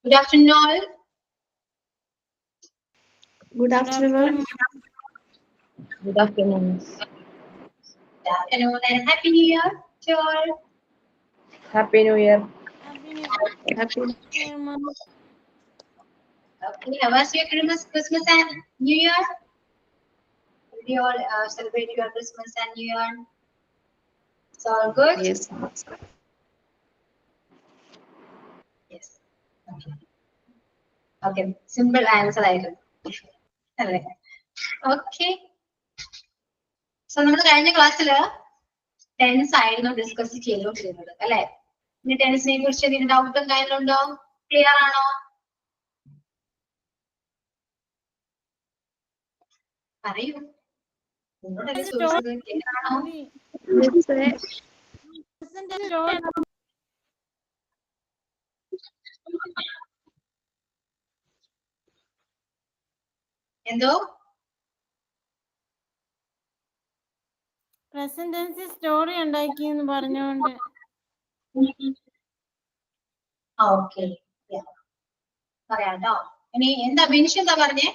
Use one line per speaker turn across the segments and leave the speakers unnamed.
Good afternoon, all.
Good afternoon.
Good afternoon.
Good afternoon and Happy New Year to all.
Happy New Year.
Happy.
Okay, how was your Christmas and New Year? Did you all celebrate your Christmas and New Year? It's all good?
Yes.
Yes. Okay, simple answer. Okay. So, നമ്മൾ കഴിഞ്ഞ ക്ലാസ്സിൽ tense ആയിരുന്നു discuss ചെയ്തുകൊണ്ടിരുന്നത് അല്ലെ? ഇനി ടെൻസിനെ കുറിച്ച് എന്തെങ്കിലും ഡൗട്ടും കാര്യങ്ങളുണ്ടോ? ക്ലിയർ ആണോ? പറയൂ. നിങ്ങളോടല്ലേ ചോദിച്ചത്? ക്ലിയർ ആണോ? എന്തോ?
പ്രസന്റ് ടെൻസ് സ്റ്റോറി ഉണ്ടാക്കി എന്ന് പറഞ്ഞുകൊണ്ട്.
ഓക്കെ, പറയാട്ടോ. ഇനി എന്താ ബെനിഷ് എന്താ പറഞ്ഞേ?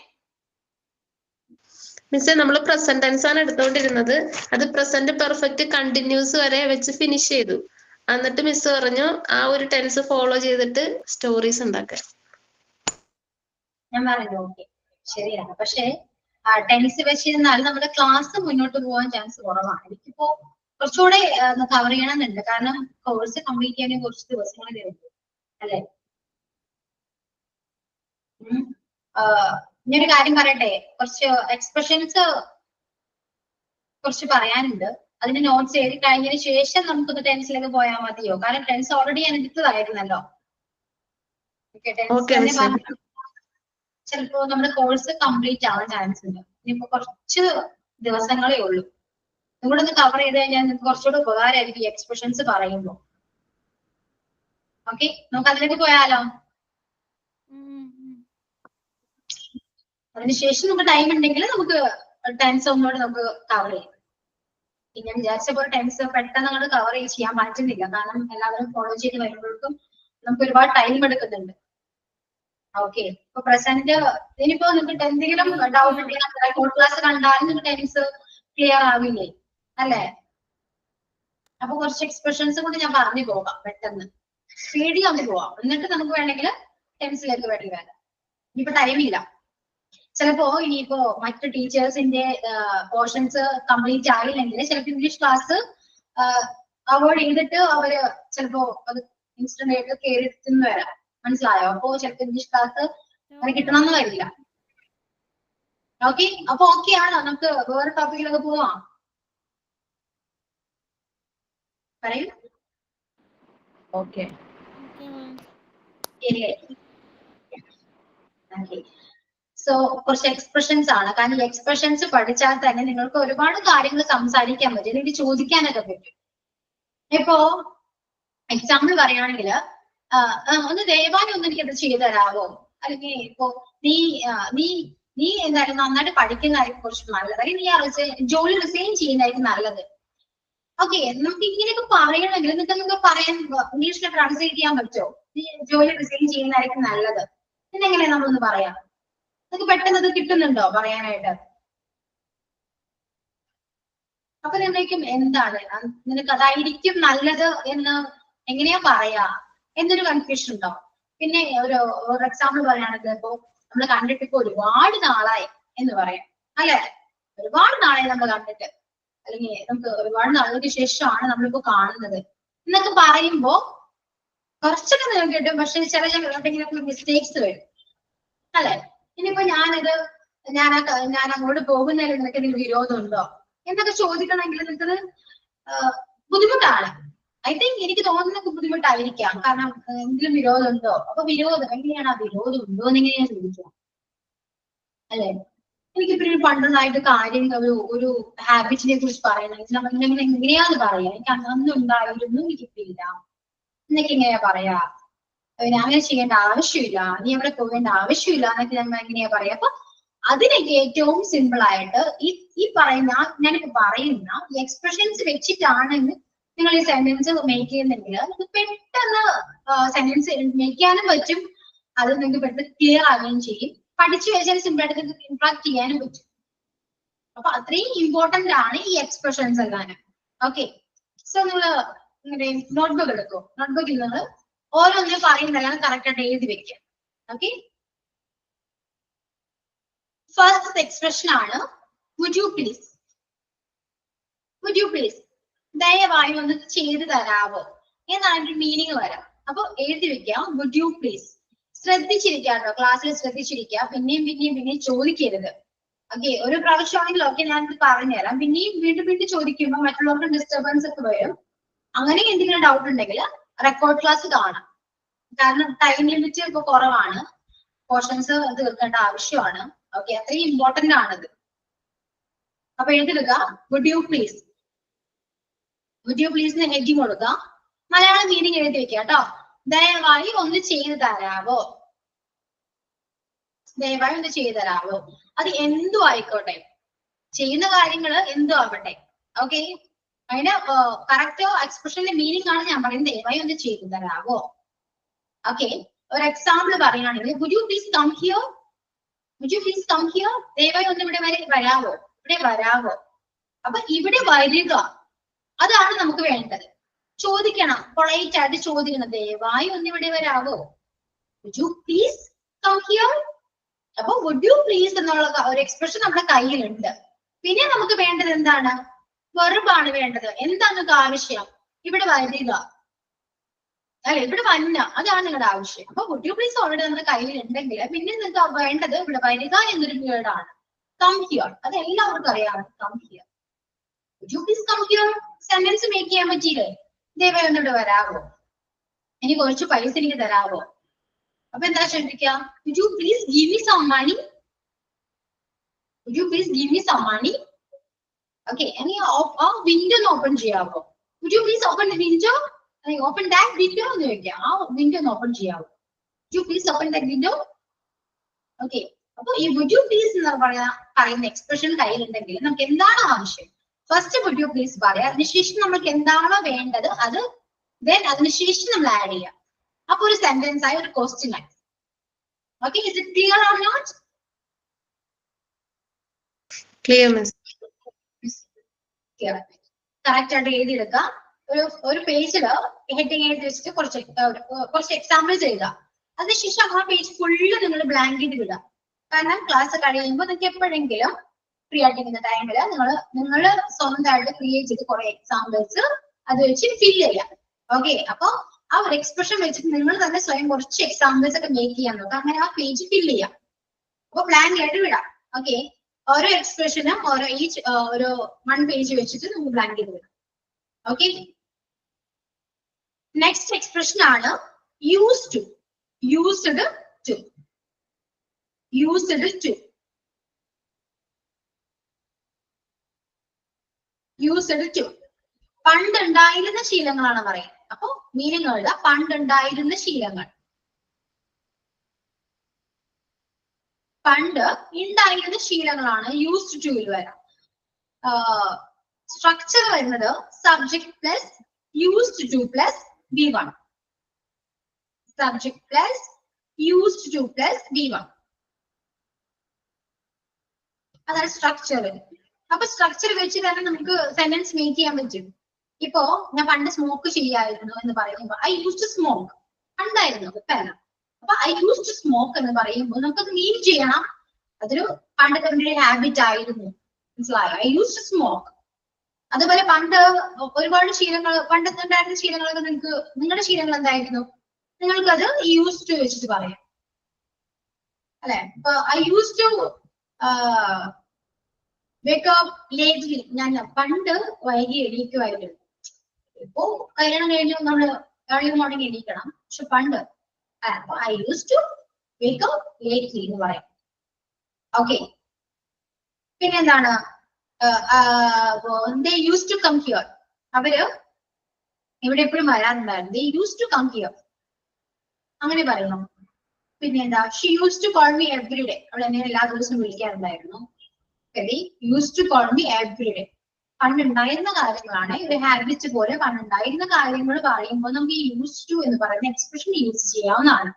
മിസ്സേ നമ്മൾ പ്രസന്റ് ടെൻസ് ആണ് എടുത്തോണ്ടിരുന്നത്. അത് പ്രസന്റ് പെർഫെക്റ്റ് കണ്ടിന്യൂസ് വരെ വെച്ച് ഫിനിഷ് ചെയ്തു. എന്നിട്ട് മിസ് പറഞ്ഞു ആ ഒരു ടെൻസ് ഫോളോ ചെയ്തിട്ട് സ്റ്റോറീസ് ഉണ്ടാക്കാൻ.
ഞാൻ പറഞ്ഞു ഓക്കെ, ശരിയാണ്. പക്ഷേ ടെൻസ് വെച്ചിരുന്നാൽ നമ്മുടെ ക്ലാസ് മുന്നോട്ട് പോകാൻ ചാൻസ് കുറവാണ്. എനിക്കിപ്പോ കുറച്ചുകൂടെ കവർ ചെയ്യണമെന്നുണ്ട്. കാരണം കോഴ്സ് കംപ്ലീറ്റ് ചെയ്യാൻ കുറച്ച് ദിവസങ്ങളേ ഉള്ളൂ അല്ലെ? ഞാനൊരു കാര്യം പറയട്ടെ, കുറച്ച് എക്സ്പ്രഷൻസ് കുറച്ച് പറയാനുണ്ട്. അതിന്റെ നോട്ട്സ് എഴുതി കഴിഞ്ഞതിന് ശേഷം നമുക്കൊന്ന് ടെൻസിലേക്ക് പോയാൽ മതിയോ? കാരണം ടെൻസ് ഓൾറെഡി ഞാൻ എടുത്തതായിരുന്നല്ലോ. ചിലപ്പോ നമ്മുടെ കോഴ്സ് കംപ്ലീറ്റ് ആവാൻ ചാൻസ് ഉണ്ട്. ഇനിയിപ്പോ കുറച്ച് ദിവസങ്ങളേ ഉള്ളൂ. നിങ്ങളൊന്ന് ഒന്ന് കവർ ചെയ്ത് കഴിഞ്ഞാൽ നിങ്ങൾക്ക് കുറച്ചുകൂടെ ഉപകാരമായിരിക്കും ഈ എക്സ്പ്രഷൻസ് പറയുമ്പോൾ. ഓക്കെ, നമുക്ക് അതിലേക്ക് പോയാലോ? അതിനുശേഷം നമുക്ക് ടൈം ഉണ്ടെങ്കിൽ നമുക്ക് ടെൻസ് ഒന്നുകൂടെ നമുക്ക് കവർ ചെയ്യാം. ഞാൻ വിചാരിച്ച പോലെ ടെൻസ് പെട്ടെന്ന് അങ്ങോട്ട് കവർ ചെയ്യാൻ പറ്റുന്നില്ല. കാരണം എല്ലാവരും ഫോളോ ചെയ്ത് വരുമ്പോഴേക്കും നമുക്ക് ഒരുപാട് ടൈം എടുക്കുന്നുണ്ട്. ഓക്കെ, ഇപ്പൊ പ്രസന്റ് ഇനിയിപ്പോ നിങ്ങൾക്ക് എന്തെങ്കിലും ഡൗട്ട് ഉണ്ടെങ്കിൽ കോഡ് ക്ലാസ് കണ്ടാലും നിങ്ങൾക്ക് ടെൻസ് ക്ലിയർ ആവില്ലേ അല്ലേ? അപ്പൊ കുറച്ച് എക്സ്പ്രഷൻസ് കൊണ്ട് ഞാൻ പറഞ്ഞു പോകാം, പെട്ടെന്ന് സ്പീഡിൽ ഒന്ന് പോവാം. എന്നിട്ട് നമുക്ക് വേണമെങ്കിൽ ടെൻസിലേക്ക് വേണ്ടി വരാം. ഇനിയിപ്പോ ടൈമില്ല. ചിലപ്പോ ഇനിയിപ്പോ മറ്റു ടീച്ചേഴ്സിന്റെ പോർഷൻസ് കംപ്ലീറ്റ് ആയില്ലെങ്കിൽ ചിലപ്പോ ഇംഗ്ലീഷ് ക്ലാസ് അവോയ്ഡ് ചെയ്തിട്ട് അവര് ചിലപ്പോ അത് ഇൻസ്റ്റന്റ് ആയിട്ട് കയറി വരാം. മനസ്സിലായോ? അപ്പോ ചിലപ്പോ ഇംഗ്ലീഷ് ക്ലാസ് അങ്ങനെ കിട്ടണമെന്ന് വരില്ല. ഓക്കെ, അപ്പൊ ഓക്കെ ആണോ? നമുക്ക് വേറെ ടോപ്പിക്കിലൊക്കെ പോവാം. പറയൂ.
ഓക്കെ.
സോ കുറച്ച് എക്സ്പ്രഷൻസ് ആണ്. കാരണം ഈ എക്സ്പ്രഷൻസ് പഠിച്ചാൽ തന്നെ നിങ്ങൾക്ക് ഒരുപാട് കാര്യങ്ങൾ സംസാരിക്കാൻ പറ്റും, അല്ലെങ്കിൽ ചോദിക്കാനൊക്കെ പറ്റും. ഇപ്പോ എക്സാമ്പിൾ പറയുകയാണെങ്കിൽ ഒന്ന് ദയവായി ഒന്ന് എനിക്കത് ചെയ്തു തരാമോ? അല്ലെങ്കിൽ ഇപ്പോ നീ എന്തായാലും നന്നായിട്ട് പഠിക്കുന്നതായിരിക്കും കുറച്ച് നല്ലത്, അല്ലെങ്കിൽ നീ ജോലി റിസൈൻ ചെയ്യുന്നതായിരിക്കും നല്ലത്. ഓക്കെ, നമുക്ക് ഇങ്ങനെയൊക്കെ പറയണമെങ്കിൽ നിങ്ങൾക്ക് പറയാൻ ഇംഗ്ലീഷിൽ ട്രാൻസ്ലേറ്റ് ചെയ്യാൻ പറ്റുമോ? നീ ജോലി റിസൈൻ ചെയ്യുന്നതായിരിക്കും നല്ലത് എന്നെങ്ങനെ നമ്മളൊന്ന് പറയാം? നിങ്ങൾക്ക് പെട്ടെന്ന് അത് കിട്ടുന്നുണ്ടോ പറയാനായിട്ട്? അപ്പൊ നിന്നേക്കും എന്താണ് നിനക്ക് അതായിരിക്കും നല്ലത് എന്ന് എങ്ങനെയാ പറയാ എന്നൊരു കൺഫ്യൂഷൻ ഉണ്ടോ? പിന്നെ ഒരു എക്സാമ്പിൾ പറയുകയാണെങ്കിൽ ഇപ്പോ നമ്മൾ കണ്ടിട്ട് ഇപ്പൊ ഒരുപാട് നാളായി എന്ന് പറയാം അല്ലെ? ഒരുപാട് നാളായി നമ്മൾ കണ്ടിട്ട്, അല്ലെങ്കിൽ നമുക്ക് ഒരുപാട് നാളുകൾക്ക് ശേഷമാണ് നമ്മളിപ്പോ കാണുന്നത് എന്നൊക്കെ പറയുമ്പോ കുറച്ചൊക്കെ നിങ്ങൾക്ക് കിട്ടും. പക്ഷെ ചില എവിടെയെങ്കിലും മിസ്റ്റേക്സ് വരും അല്ലെ? ഇനിയിപ്പോ ഞാൻ അങ്ങോട്ട് പോകുന്നതിൽ നിനക്ക് എന്തെങ്കിലും വിരോധം ഉണ്ടോ എന്നൊക്കെ ചോദിക്കണമെങ്കിൽ നിനക്കത് ബുദ്ധിമുട്ടാണ്. ഐ തിങ്ക് എനിക്ക് തോന്നുന്നത് ബുദ്ധിമുട്ടായിരിക്കാം. കാരണം എന്തെങ്കിലും വിരോധം ഉണ്ടോ? അപ്പൊ വിരോധം എങ്ങനെയാണ്? ആ വിരോധം ഉണ്ടോ എന്ന് എങ്ങനെയാണ് ചോദിക്കുക അല്ലെ? എനിക്കിപ്പോ പണ്ടുള്ളതായിട്ട് കാര്യങ്ങൾ ഒരു ഹാബിറ്റിനെ കുറിച്ച് പറയണമെങ്കിൽ നമ്മൾ എങ്ങനെയാന്ന് പറയാ? എനിക്ക് അന്ന് ഉണ്ടായിരുന്നു, എനിക്കിപ്പില്ല എന്നൊക്കെ എങ്ങനെയാ പറയാ? അങ്ങനെ ചെയ്യേണ്ട ആവശ്യമില്ല, നീ അവിടെ പോകേണ്ട ആവശ്യമില്ല എന്നൊക്കെ നമ്മൾ എങ്ങനെയാ പറയാ? അപ്പൊ അതിനൊക്കെ ഏറ്റവും സിമ്പിൾ ആയിട്ട് ഈ പറയുന്ന ഞാനിപ്പോ പറയുന്ന ഈ എക്സ്പ്രഷൻസ് വെച്ചിട്ടാണെങ്കിൽ നിങ്ങൾ ഈ സെന്റൻസ് മേക്ക് ചെയ്യുന്നെങ്കിൽ പെട്ടെന്ന് സെന്റൻസ് മേക്ക് ചെയ്യാനും പറ്റും. അത് നിങ്ങൾക്ക് പെട്ടെന്ന് ക്ലിയർ ആവുകയും ചെയ്യും. പഠിച്ചു വെച്ചാൽ സിമ്പിൾ ആയിട്ട് നിങ്ങൾക്ക് ഇംപ്ലാക്ട് ചെയ്യാനും പറ്റും. അപ്പൊ അത്രയും ഇമ്പോർട്ടന്റ് ആണ് ഈ എക്സ്പ്രഷൻസ് എല്ലാം. ഓക്കെ, സോ നിങ്ങൾ നിങ്ങളുടെ നോട്ട്ബുക്ക് എടുക്കും. നോട്ട്ബുക്കിൽ നിങ്ങൾ ഓരോന്നിനും പറയുന്നതെല്ലാം കറക്റ്റ് ആയിട്ട് എഴുതി വെക്കുക. ഓക്കെ, ഫസ്റ്റ് എക്സ്പ്രഷൻ ആണ് would you please. Would you please, ദയവായി ഒന്ന് ചെയ്തു തരാവോ എന്നാണ് മീനിങ് വരാം. അപ്പൊ എഴുതി വെക്കുക വുഡ് യു പ്ലീസ്. ശ്രദ്ധിച്ചിരിക്കാട്ടോ, ക്ലാസ്സിൽ ശ്രദ്ധിച്ചിരിക്കുക. പിന്നെയും ചോദിക്കരുത്. ഓക്കെ, ഒരു പ്രാവശ്യമാണെങ്കിൽ ഓക്കെ ഞാനിത് പറഞ്ഞുതരാം. പിന്നെയും വീണ്ടും ചോദിക്കുമ്പോൾ മറ്റുള്ളവർക്ക് ഡിസ്റ്റർബൻസ് ഒക്കെ വരും. അങ്ങനെ എന്തെങ്കിലും ഡൗട്ട് ഉണ്ടെങ്കിൽ റെക്കോർഡ് ക്ലാസ് കാണാം. കാരണം ടൈം ലിമിറ്റ് ഇപ്പൊ കുറവാണ്, പോർഷൻസ് തീർക്കേണ്ട ആവശ്യമാണ്. ഓക്കെ, അത്രയും ഇമ്പോർട്ടന്റ് ആണത്. അപ്പൊ എഴുതിടുക would you please. Would you please heading കൊടുക്കുക. മലയാളം മീനിങ് എഴുതി വെക്കുക കേട്ടോ. ദയവായി ഒന്ന് ചെയ്തു തരാവോ. ദയവായി ഒന്ന് ചെയ്തു തരാവോ. അത് എന്തും ആയിക്കോട്ടെ, ചെയ്യുന്ന കാര്യങ്ങൾ എന്തും ആവട്ടെ. ഓക്കെ, അതിന് കറക്റ്റ് എക്സ്പ്രഷന്റെ മീനിങ് ആണ് ഞാൻ പറയുന്നത്. ദയവായി ഒന്ന് ചെയ്തു തരാവോ. ഓക്കെ, ഒരു എക്സാമ്പിൾ പറയുകയാണെങ്കിൽ would you please come here. Would you please come here. ദയവായി ഒന്ന് ഇവിടെ വരെ വരാവോ, ഇവിടെ വരാവോ. അപ്പൊ ഇവിടെ വരിക, അതാണ് നമുക്ക് വേണ്ടത്. ചോദിക്കണം, പൊളൈറ്റ് ആയിട്ട് ചോദിക്കണം, ദയവായി ഒന്ന് ഇവിടെ വരാവോ. Would you please come here. അപ്പൊ വുഡ് യു പ്ലീസ് എന്നുള്ള ഒരു എക്സ്പ്രഷൻ നമ്മുടെ കയ്യിലുണ്ട്. പിന്നെ നമുക്ക് വേണ്ടത് എന്താണ്? വെർബാണ് വേണ്ടത്. എന്താണ് നിങ്ങൾക്ക് ആവശ്യം? ഇവിടെ വരിക അല്ലെ, ഇവിടെ വന്ന, അതാണ് നിങ്ങളുടെ ആവശ്യം. അപ്പൊ വുഡ് യു പ്ലീസ് ഓൾറെഡി നമ്മുടെ കയ്യിലുണ്ടെങ്കിൽ പിന്നെ നിങ്ങൾക്ക് വേണ്ടത് ഇവിടെ വരിക എന്നൊരു വേർഡാണ്. കം ഹിയർ, അത് എല്ലാവർക്കും അറിയാം. Come here. Would you please come here sentence make ചെയ്യാൻ പറ്റിയില്ലേ? ദയവായി ഒന്നിവിടെ വരാവോ, ഇനി കുറച്ച് പൈസ എനിക്ക് തരാവോ. അപ്പൊ എന്താ ശ്രദ്ധിക്കുക? Would you please give me some money. Would you please give me some money. Okay, ഇനി ആ വിൻഡോ ഒന്ന് ഓപ്പൺ ചെയ്യാവോ. Would you please open the window. Open that window എന്ന് ചോദിക്കാം. ആ വിൻഡോ ഒന്ന് ഓപ്പൺ ചെയ്യാവോ. Would you please open that window. Okay, അപ്പൊ ഈ വുഡ് യു പ്ലീസ് എന്ന് പറയുന്ന എക്സ്പ്രഷൻ കയ്യിലുണ്ടെങ്കിൽ നമുക്ക് എന്താണ് ആവശ്യം? ഫസ്റ്റ് വുഡ് യു പ്ലീസ് പറയാം. അതിനുശേഷം നമുക്ക് എന്താണോ വേണ്ടത് അത് ദെൻ അതിനുശേഷം നമ്മൾ ആഡ് ചെയ്യാം. അപ്പൊ ഒരു സെന്റൻസ് ആയി, ഒരു ക്വസ്റ്റ്യൻ ആയി. Okay, is it clear or not?
Clear miss.
Correct ആയിട്ട് എഴുതിയെടുക്കുക. ഒരു പേജില് ഹെഡിങ് എഴുതി വെച്ചിട്ട് കുറച്ച് എക്സാമ്പിൾസ് എഴുതുക. അതിനുശേഷം ആ പേജ് ഫുള്ള് നിങ്ങൾ ബ്ലാങ്ക് ചെയ്ത് വിടുക. കാരണം ക്ലാസ് കഴിയുമ്പോൾ നിങ്ങൾക്ക് എപ്പോഴെങ്കിലും ഫ്രീ ആയിട്ടിരിക്കുന്ന ടൈമില് നിങ്ങൾ സ്വന്തമായിട്ട് ക്രിയേറ്റ് ചെയ്ത് കുറെ എക്സാമ്പിൾസ് അത് വെച്ച് ഫിൽ ചെയ്യാം. ഓക്കെ, അപ്പൊ ആ ഒരു എക്സ്പ്രഷൻ വെച്ചിട്ട് നിങ്ങൾ തന്നെ സ്വയം കുറച്ച് എക്സാമ്പിൾസ് ഒക്കെ മേക്ക് ചെയ്യാൻ നോക്കുക. അങ്ങനെ ആ പേജ് ഫിൽ ചെയ്യാം. അപ്പൊ ബ്ലാങ്ക് ആയിട്ട് വിടാം. ഓക്കെ, ഓരോ എക്സ്പ്രഷനും ഒരു 1 പേജ് വെച്ചിട്ട് നമുക്ക് ബ്ലാങ്ക് ചെയ്ത് വിടാം. ഓക്കെ, നെക്സ്റ്റ് എക്സ്പ്രഷൻ ആണ് use to. Used to. Used to. Used to. പണ്ടുണ്ടായിരുന്ന ശീലങ്ങളാണ് പറയുന്നത്. അപ്പൊ മീനിങ് എഴുതുക പണ്ടുണ്ടായിരുന്ന ശീലങ്ങൾ. പണ്ട് ഉണ്ടായിരുന്ന ശീലങ്ങളാണ് യൂസ്ഡ് ടുവിൽ വരാം. സ്ട്രക്ചർ വരുന്നത് subject plus used two plus V1. Subject plus used two plus V1. അതാണ് സ്ട്രക്ചർ. അപ്പൊ സ്ട്രക്ചർ വെച്ച് തന്നെ നമുക്ക് സെന്റൻസ് മേക്ക് ചെയ്യാൻ പറ്റും. ഇപ്പോ ഞാൻ പണ്ട് സ്മോക്ക് ചെയ്യായിരുന്നു എന്ന് പറയുമ്പോൾ ഐ യൂസ് ടു സ്മോക്ക്. പണ്ടായിരുന്നു, ഇപ്പല്ല. അപ്പൊ ഐ യൂസ് ടു സ്മോക്ക് എന്ന് പറയുമ്പോൾ നമുക്കത് മീൻ ചെയ്യണം. അതൊരു പണ്ടത്തെ ഒരു ഹാബിറ്റ് ആയിരുന്നു. മനസ്സിലായോ? I use to smoke. അതുപോലെ പണ്ട് ഒരുപാട് ശീലങ്ങൾ, പണ്ടത്തെ ഉണ്ടായിരുന്ന ശീലങ്ങളൊക്കെ നിങ്ങളുടെ ശീലങ്ങൾ എന്തായിരുന്നു? നിങ്ങൾക്ക് അത് യൂസ് ടു വെച്ചിട്ട് പറയാം അല്ലെ. ഇപ്പൊ I use to wake up lately. ഞാൻ പണ്ട് വൈകി എണീക്കുമായിരുന്നു. ഇപ്പോ കല്യാണം കഴിഞ്ഞു നമ്മള് ഏർലി മോർണിംഗ് എണീക്കണം. പക്ഷെ പണ്ട് I use to wake up lately എന്ന് പറയാം. ഓക്കെ, പിന്നെ എന്താണ്? they used to come here. അവര് ഇവിടെ എപ്പോഴും വരാറുണ്ടായിരുന്നു. they used to come here. അങ്ങനെ പറയണം. പിന്നെ എന്താ? she used to call me every day. അവൾ എന്നെ എല്ലാ ദിവസവും വിളിക്കാറുണ്ടായിരുന്നു. they used to call me every day. പണ്ടുണ്ടായിരുന്ന കാര്യങ്ങളാണ്. ഒരു ഹാബിറ്റ് പോലെ പണ്ടുണ്ടായിരുന്ന കാര്യങ്ങൾ പറയുമ്പോൾ നമുക്ക് യൂസ് ടു എന്ന് പറയുന്ന എക്സ്പ്രഷൻ യൂസ് ചെയ്യാവുന്നതാണ്.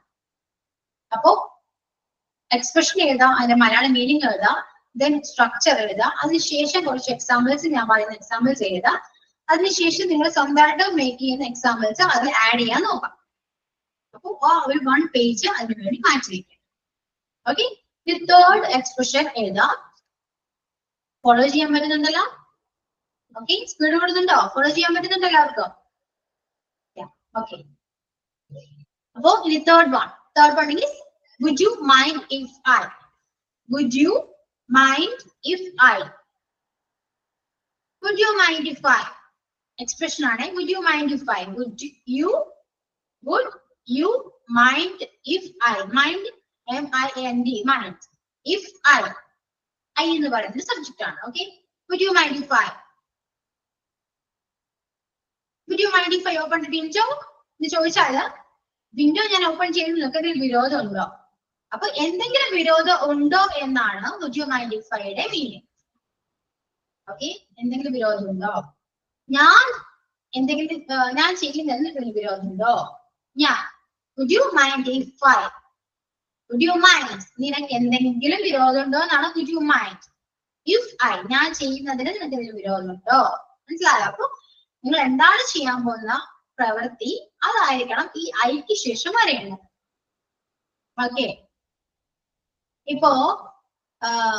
അപ്പോ എക്സ്പ്രഷൻ എഴുതാം, അതിന്റെ മലയാളം മീനിങ് എഴുതാം, ദെൻ സ്ട്രക്ചർ എഴുതാം, അതിനുശേഷം കുറച്ച് എക്സാമ്പിൾസ്, ഞാൻ പറയുന്ന എക്സാമ്പിൾസ് എഴുതാം, അതിനുശേഷം നിങ്ങൾ സ്വന്തമായിട്ട് മേക്ക് ചെയ്യുന്ന എക്സാമ്പിൾസ് അത് ആഡ് ചെയ്യാൻ നോക്കാം. അപ്പൊ ആ ഒരു 1 പേജ് അതിന് വേണ്ടി മാറ്റി വയ്ക്കാം. ഓക്കെ, തേർഡ് എക്സ്പ്രഷൻ എഴുതാം. ഫോളോ ചെയ്യാൻ പറ്റുന്നുണ്ടല്ലോ? ഓക്കെ, സ്പീഡ് കൊടുക്കുന്നുണ്ടോ? ഫോളോ ചെയ്യാൻ പറ്റുന്നുണ്ടോ എല്ലാവർക്കും? ഓക്കെ, അപ്പോ ഇനി third one is would you mind if I? Would you mind if I? Would you mind if I? Expression ആണ്. Would you mind if I? Would you mind if I? Mind, M-I-N-D, mind. If I എന്ന് പറയുന്നത് subject ആണ്. Okay, would you mind if I? Would you mind if I open the window? എന്ന് ചോദിച്ചാല് window ഞാൻ open ചെയ്യുന്ന നിങ്ങൾക്ക് എന്തെങ്കിലും വിരോധം ഉണ്ടോ? അപ്പൊ എന്തെങ്കിലും വിരോധം ഉണ്ടോ എന്നാണ് would you mind if I യുടെ മീനിങ്. ഓക്കെ, എന്തെങ്കിലും വിരോധം ഉണ്ടോ? ഞാൻ ചെയ്യുന്ന എന്തെങ്കിലും വിരോധം ഉണ്ടോ? ഞാൻ would you mind if I? would you mind, നിനക്ക് എന്തെങ്കിലും വിരോധം ഉണ്ടോ എന്നാണ് would you mind if I, ഞാൻ ചെയ്യുന്നതിന് നിനക്ക് എന്തെങ്കിലും വിരോധം ഉണ്ടോ? മനസ്സിലായോ? അപ്പൊ നിങ്ങൾ എന്താണ് ചെയ്യാൻ പോകുന്ന പ്രവൃത്തി അതായിരിക്കണം ഈ ഐക്ക് ശേഷം വരേണ്ടത്. ഓക്കെ, ഇപ്പോ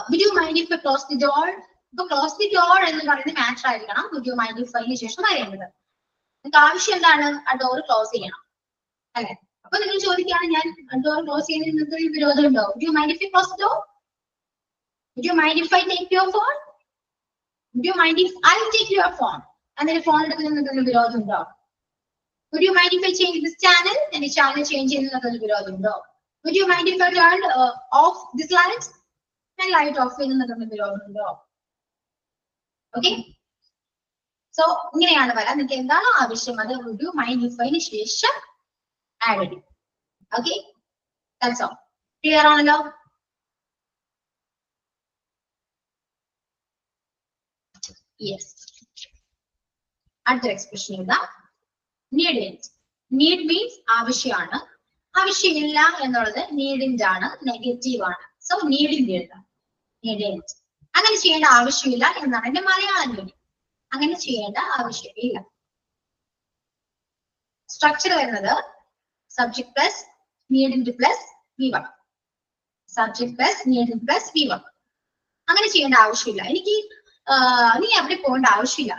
would you mind if I close the door? ഇപ്പൊ ക്ലോസ് ദി ഡോർ എന്ന് പറയുന്ന മാറ്റർ ആയിരിക്കണം would you mind if I ന് ശേഷം വരേണ്ടത്. നിങ്ങൾക്ക് ആവശ്യം എന്താണ്? ആ ഡോർ ക്ലോസ് ചെയ്യണം അല്ലെ? അപ്പൊ നിങ്ങൾ ചോദിക്കുകയാണ് ഞാൻ ഡോർ ക്ലോസ് ചെയ്യുന്നതിന് നിങ്ങൾക്ക് വിരോധം ഉണ്ടോ? would you mind if I close the door? would you mind if I take your phone? would you mind if I take your phone? അങ്ങനെ ഫോൺ എടുക്കുന്നതിന് നിങ്ങൾക്ക് വിരോധം ഉണ്ടോ? would you mind if I change this channel? and ഈ channel change ചെയ്യുന്നതിന് വിരോധം ഉണ്ടോ? would you mind if I turn off this light? ഞാൻ ലൈറ്റ് ഓഫ് ചെയ്യുന്നതിന് വിരോധം ഉണ്ടോ? ഓക്കെ, സോ ഇങ്ങനെയാണ് വരാം. നിങ്ങൾക്ക് എന്താണോ ആവശ്യം അത് would you mind if I ന് ശേഷം ആഡ് ചെയ്യും. Okay, that's all. ക്ലിയർ ആണല്ലോ? യെസ്, അടുത്ത എക്സ്പ്രഷൻ ഇതാ, നീഡ്. നീഡ് മീൻസ് ആവശ്യമാണ്. ആവശ്യമില്ല എന്നുള്ളത് നീഡിന്റെ ആണ്, നെഗറ്റീവ് ആണ്. സോ നീഡിന്റെ എഴുതാം, നീഡ്. അങ്ങനെ ചെയ്യേണ്ട ആവശ്യമില്ല എന്നാണ് എന്റെ മലയാളം മീനിങ്. അങ്ങനെ ചെയ്യേണ്ട ആവശ്യമില്ല. സ്ട്രക്ചർ വരുന്നത് സബ്ജക്ട് പ്ലസ് നീഡിന്റെ പ്ലസ് V1, സബ്ജക്ട് പ്ലസ് നീഡിന്റെ പ്ലസ് V1. അങ്ങനെ ചെയ്യേണ്ട ആവശ്യമില്ല. എനിക്ക് നീ അവിടെ പോകേണ്ട ആവശ്യമില്ല.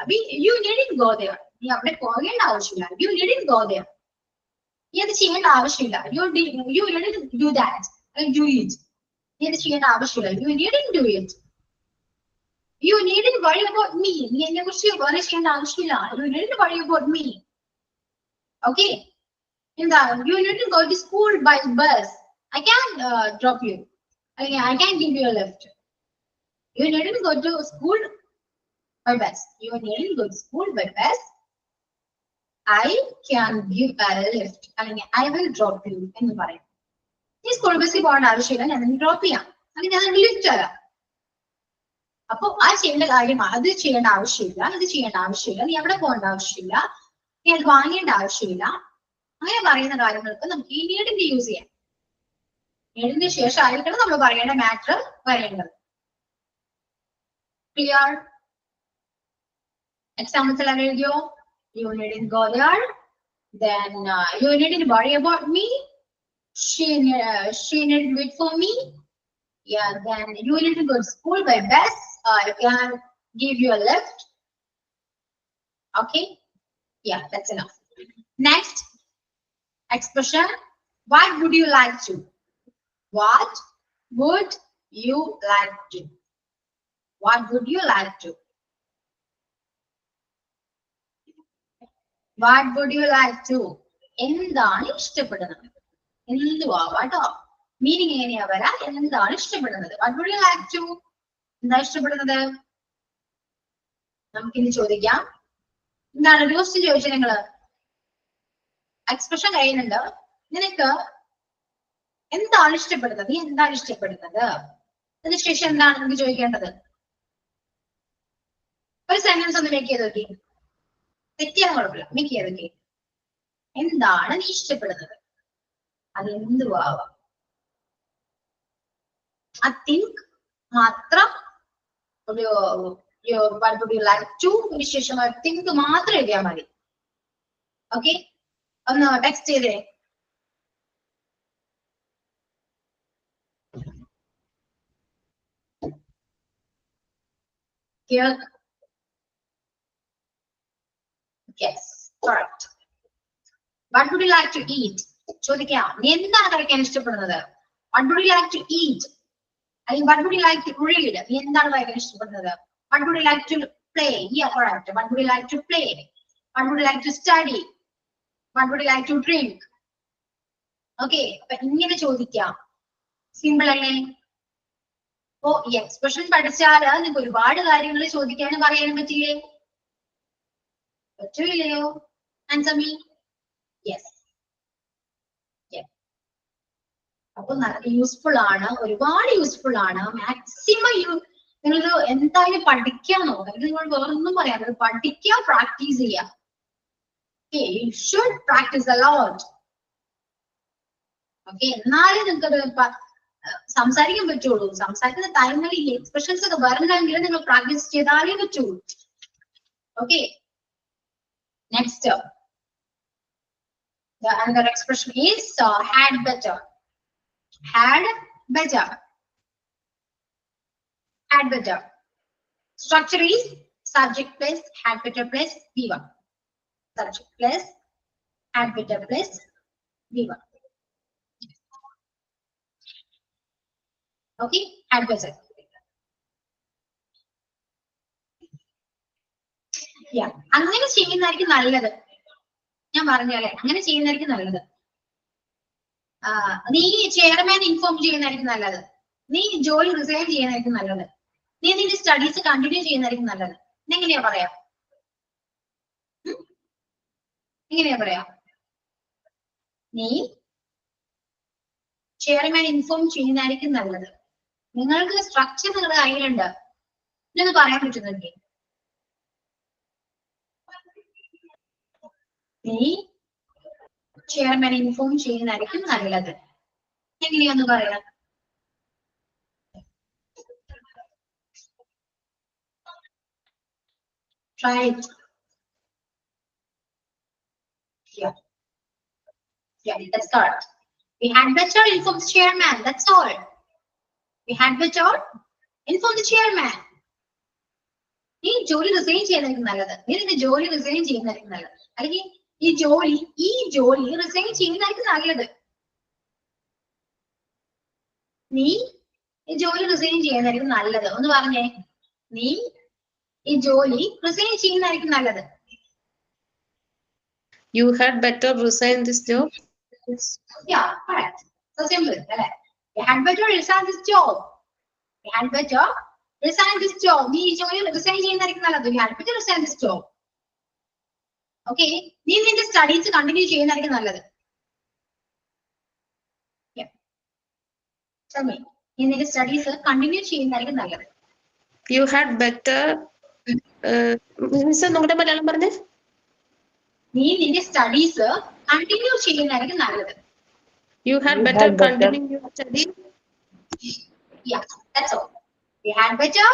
You needn't go there. നീ അവിടെ പോകേണ്ട ആവശ്യമില്ല. You needn't go there. നീ അത് ചെയ്യേണ്ട ആവശ്യമില്ല. You needn't do that. Do it. നീ അത് ചെയ്യേണ്ട ആവശ്യമില്ല. You needn't do it. You needn't worry about me. നീ എന്നെ കുറിച്ച് worry ചെയ്യേണ്ട ആവശ്യമില്ല. You needn't worry about me. Okay. എന്താ? You needn't go to school by bus. I can drop you. I can give you a lift. You needn't go to school by bus. You needn't go to school by bus. I can give a lift. അല്ലെങ്കിൽ I will drop you എന്ന് പറയും. നീ school ബസ്സിൽ പോകേണ്ട ആവശ്യമില്ല, ഞാൻ നിന്നെ drop ചെയ്യാം, അല്ലെങ്കിൽ ഞാൻ ലിഫ്റ്റ് തരാം. അപ്പൊ ആ ചെയ്യേണ്ട കാര്യം അത് ചെയ്യേണ്ട ആവശ്യമില്ല, ഇത് ചെയ്യേണ്ട ആവശ്യമില്ല, നീ എവിടെ പോകേണ്ട ആവശ്യമില്ല, നീ അത് വാങ്ങേണ്ട ആവശ്യമില്ല. അങ്ങനെ പറയുന്ന കാര്യങ്ങൾക്ക് നമുക്ക് ഈ നീഡിന്റെ യൂസ് ചെയ്യാം. നീഡിന്റെ ശേഷം ആയിരിക്കണം നമ്മൾ പറയേണ്ട മാറ്റർ പറയേണ്ടത്. ക്ലിയർ? എക്സാമ്പിൾസ് എല്ലാം എഴുതിയോ? You needn't go there. Then you needn't worry about me. She needn't wait for me. Yeah. Then you needn't go to school by bus. I can give you a lift. Okay. Yeah, that's enough. Next expression. What would you like to? What would you like to? What would you like to? What would you like to? എന്താണ് ഇഷ്ടപ്പെടുന്നത്? എന്തുവാട്ടോ meaning എങ്ങനെയാ വരാ? എന്താണ് ഇഷ്ടപ്പെടുന്നത്? What would you like to? എന്താ ഇഷ്ടപ്പെടുന്നത്? നമുക്കിനി ചോദിക്കാം. എന്താണ് ജോസ്റ്റ് ചോദിച്ചത്? നിങ്ങള് എക്സ്പ്രഷൻ കഴിയുന്നുണ്ട്. നിനക്ക് എന്താണ് ഇഷ്ടപ്പെടുന്നത്? നീ എന്താണ് ഇഷ്ടപ്പെടുന്നത്? അതിനുശേഷം എന്താണ് നമുക്ക് ചോദിക്കേണ്ടത്? ഒരു സെന്റൻസ് ഒന്ന് മേക്ക് ചെയ്ത് നോക്കി. തെറ്റിയാലും കുഴപ്പമില്ല, മേക്ക് ചെയ്ത് നോക്കി. എന്താണ് നീ ഇഷ്ടപ്പെടുന്നത്? അത് എന്തുവാവാം? ആ think മാത്രം ഒരു what would you like to ശേഷം think മാത്രം എഴുതിയാൽ മതി. ഓക്കെ, ഒന്ന് ടെക്സ്റ്റ് ചെയ്തേ. Here. Yes, correct. What would you like to eat? ചോദിക്കാം, നീ എന്താണ് കഴിക്കാൻ ഇഷ്ടപ്പെടുന്നത്? What would you like to eat? അല്ലെങ്കിൽ what would you like to read? നീ എന്താണ് വായിക്കാൻ ഇഷ്ടപ്പെടുന്നത്? What would you like to play? Yeah, correct. What would you like to play? What would you like to study? What would you like to drink? Okay, അപ്പൊ ഇങ്ങനെ ചോദിക്കാം. Simple അല്ലേ? ഓ, ഈ expression പഠിച്ചാൽ നിങ്ങൾക്ക് ഒരുപാട് കാര്യങ്ങൾ ചോദിക്കാനും പറയാനും പറ്റില്ലേ? പറ്റൂല്ലയോ? Answer me. യെസ്. അപ്പൊ യൂസ്ഫുൾ ആണ്, ഒരുപാട് യൂസ്ഫുൾ ആണ്. മാക്സിമം നിങ്ങൾ എന്തായാലും പഠിക്കാൻ നോക്കാം. നിങ്ങൾ വേറൊന്നും പറയാൻ, പഠിക്കുക, പ്രാക്ടീസ് ചെയ്യുക. You should practice a lot. Okay, എന്നാലേ നിങ്ങൾക്ക് സംസാരിക്കാൻ പറ്റുള്ളൂ. സംസാരിക്കുന്ന ടൈമിൽ ഈ എക്സ്പ്രഷൻസ് ഒക്കെ വരണമെങ്കിൽ നിങ്ങൾ പ്രാക്ടീസ് ചെയ്താലേ പറ്റുള്ളൂ. Okay, next another expression is had better. Had better. Had better. Structure is subject plus had better plus V1. Subject plus had better plus V1. Okay, had better. Yeah, അങ്ങനെ ചെയ്യുന്നതായിരിക്കും നല്ലത്. ഞാൻ പറഞ്ഞാലേ അങ്ങനെ ചെയ്യുന്നതായിരിക്കും നല്ലത്. നീ ചെയർമാൻ ഇൻഫോം ചെയ്യുന്നതായിരിക്കും നല്ലത്. നീ ജോലി റിസൈൻ ചെയ്യുന്നതായിരിക്കും നല്ലത്. നീ നിന്റെ സ്റ്റഡീസ് കണ്ടിന്യൂ ചെയ്യുന്നതായിരിക്കും നല്ലത്. എങ്ങനെയാ പറയാ? എങ്ങനെയാ പറയാ? നീ ചെയർമാൻ ഇൻഫോം ചെയ്യുന്നതായിരിക്കും നല്ലത്. നിങ്ങൾക്ക് സ്ട്രക്ചർ നിങ്ങളുടെ കയ്യിലുണ്ട്, ഇതൊന്ന് പറയാൻ പറ്റുന്നുണ്ടെങ്കിൽ നീ ചെയർമാൻ ഇൻഫോം ചെയ്യുന്നതായിരിക്കും നല്ലത്. എങ്ങനെയാന്ന് പറയാം? Try it. Yeah. Yeah, let's start. We had better inform the chairman. That's all. We had better inform the chairman. നീ ജോലി റിസൈൻ ചെയ്യുന്നതായിരിക്കും നല്ലത്. നീ നിന്റെ ജോലി റിസൈൻ ചെയ്യുന്നതായിരിക്കും നല്ലത്. അല്ലെങ്കിൽ ഈ ജോലി റിസൈൻ ചെയ്യുന്നതായിരിക്കും നല്ലത്. നീ ഈ ജോലി റിസൈൻ ചെയ്യുന്നതായിരിക്കും നല്ലത്. ഒന്ന് പറഞ്ഞേ, നീ ഈ ജോലി റിസൈൻ ചെയ്യുന്നതായിരിക്കും നല്ലത്.
You had better resign this job.
Yeah, correct. So simple, അല്ലേ? You had better resign this job. You had better resign this job. നീ ഈ ജോലി റിസൈൻ ചെയ്യുന്നതായിരിക്കും നല്ലത്. You had better resign this job. Okay, നീ നിന്റെ സ്റ്റഡീസ് കണ്ടിന്യൂ ചെയ്യുന്നതായിരിക്കും നല്ലത്. നീ നിന്റെ സ്റ്റഡീസ് കണ്ടിന്യൂ ചെയ്യുന്നതായിരിക്കും നല്ലത്.
You had better നമ്മുടെ മലയാളം പറഞ്ഞേ.
നീ നിന്റെ സ്റ്റഡീസ് കണ്ടിന്യൂ ചെയ്യുന്നതായിരിക്കും നല്ലത്.
You had better continue your study.
Yeah, that's all. You had better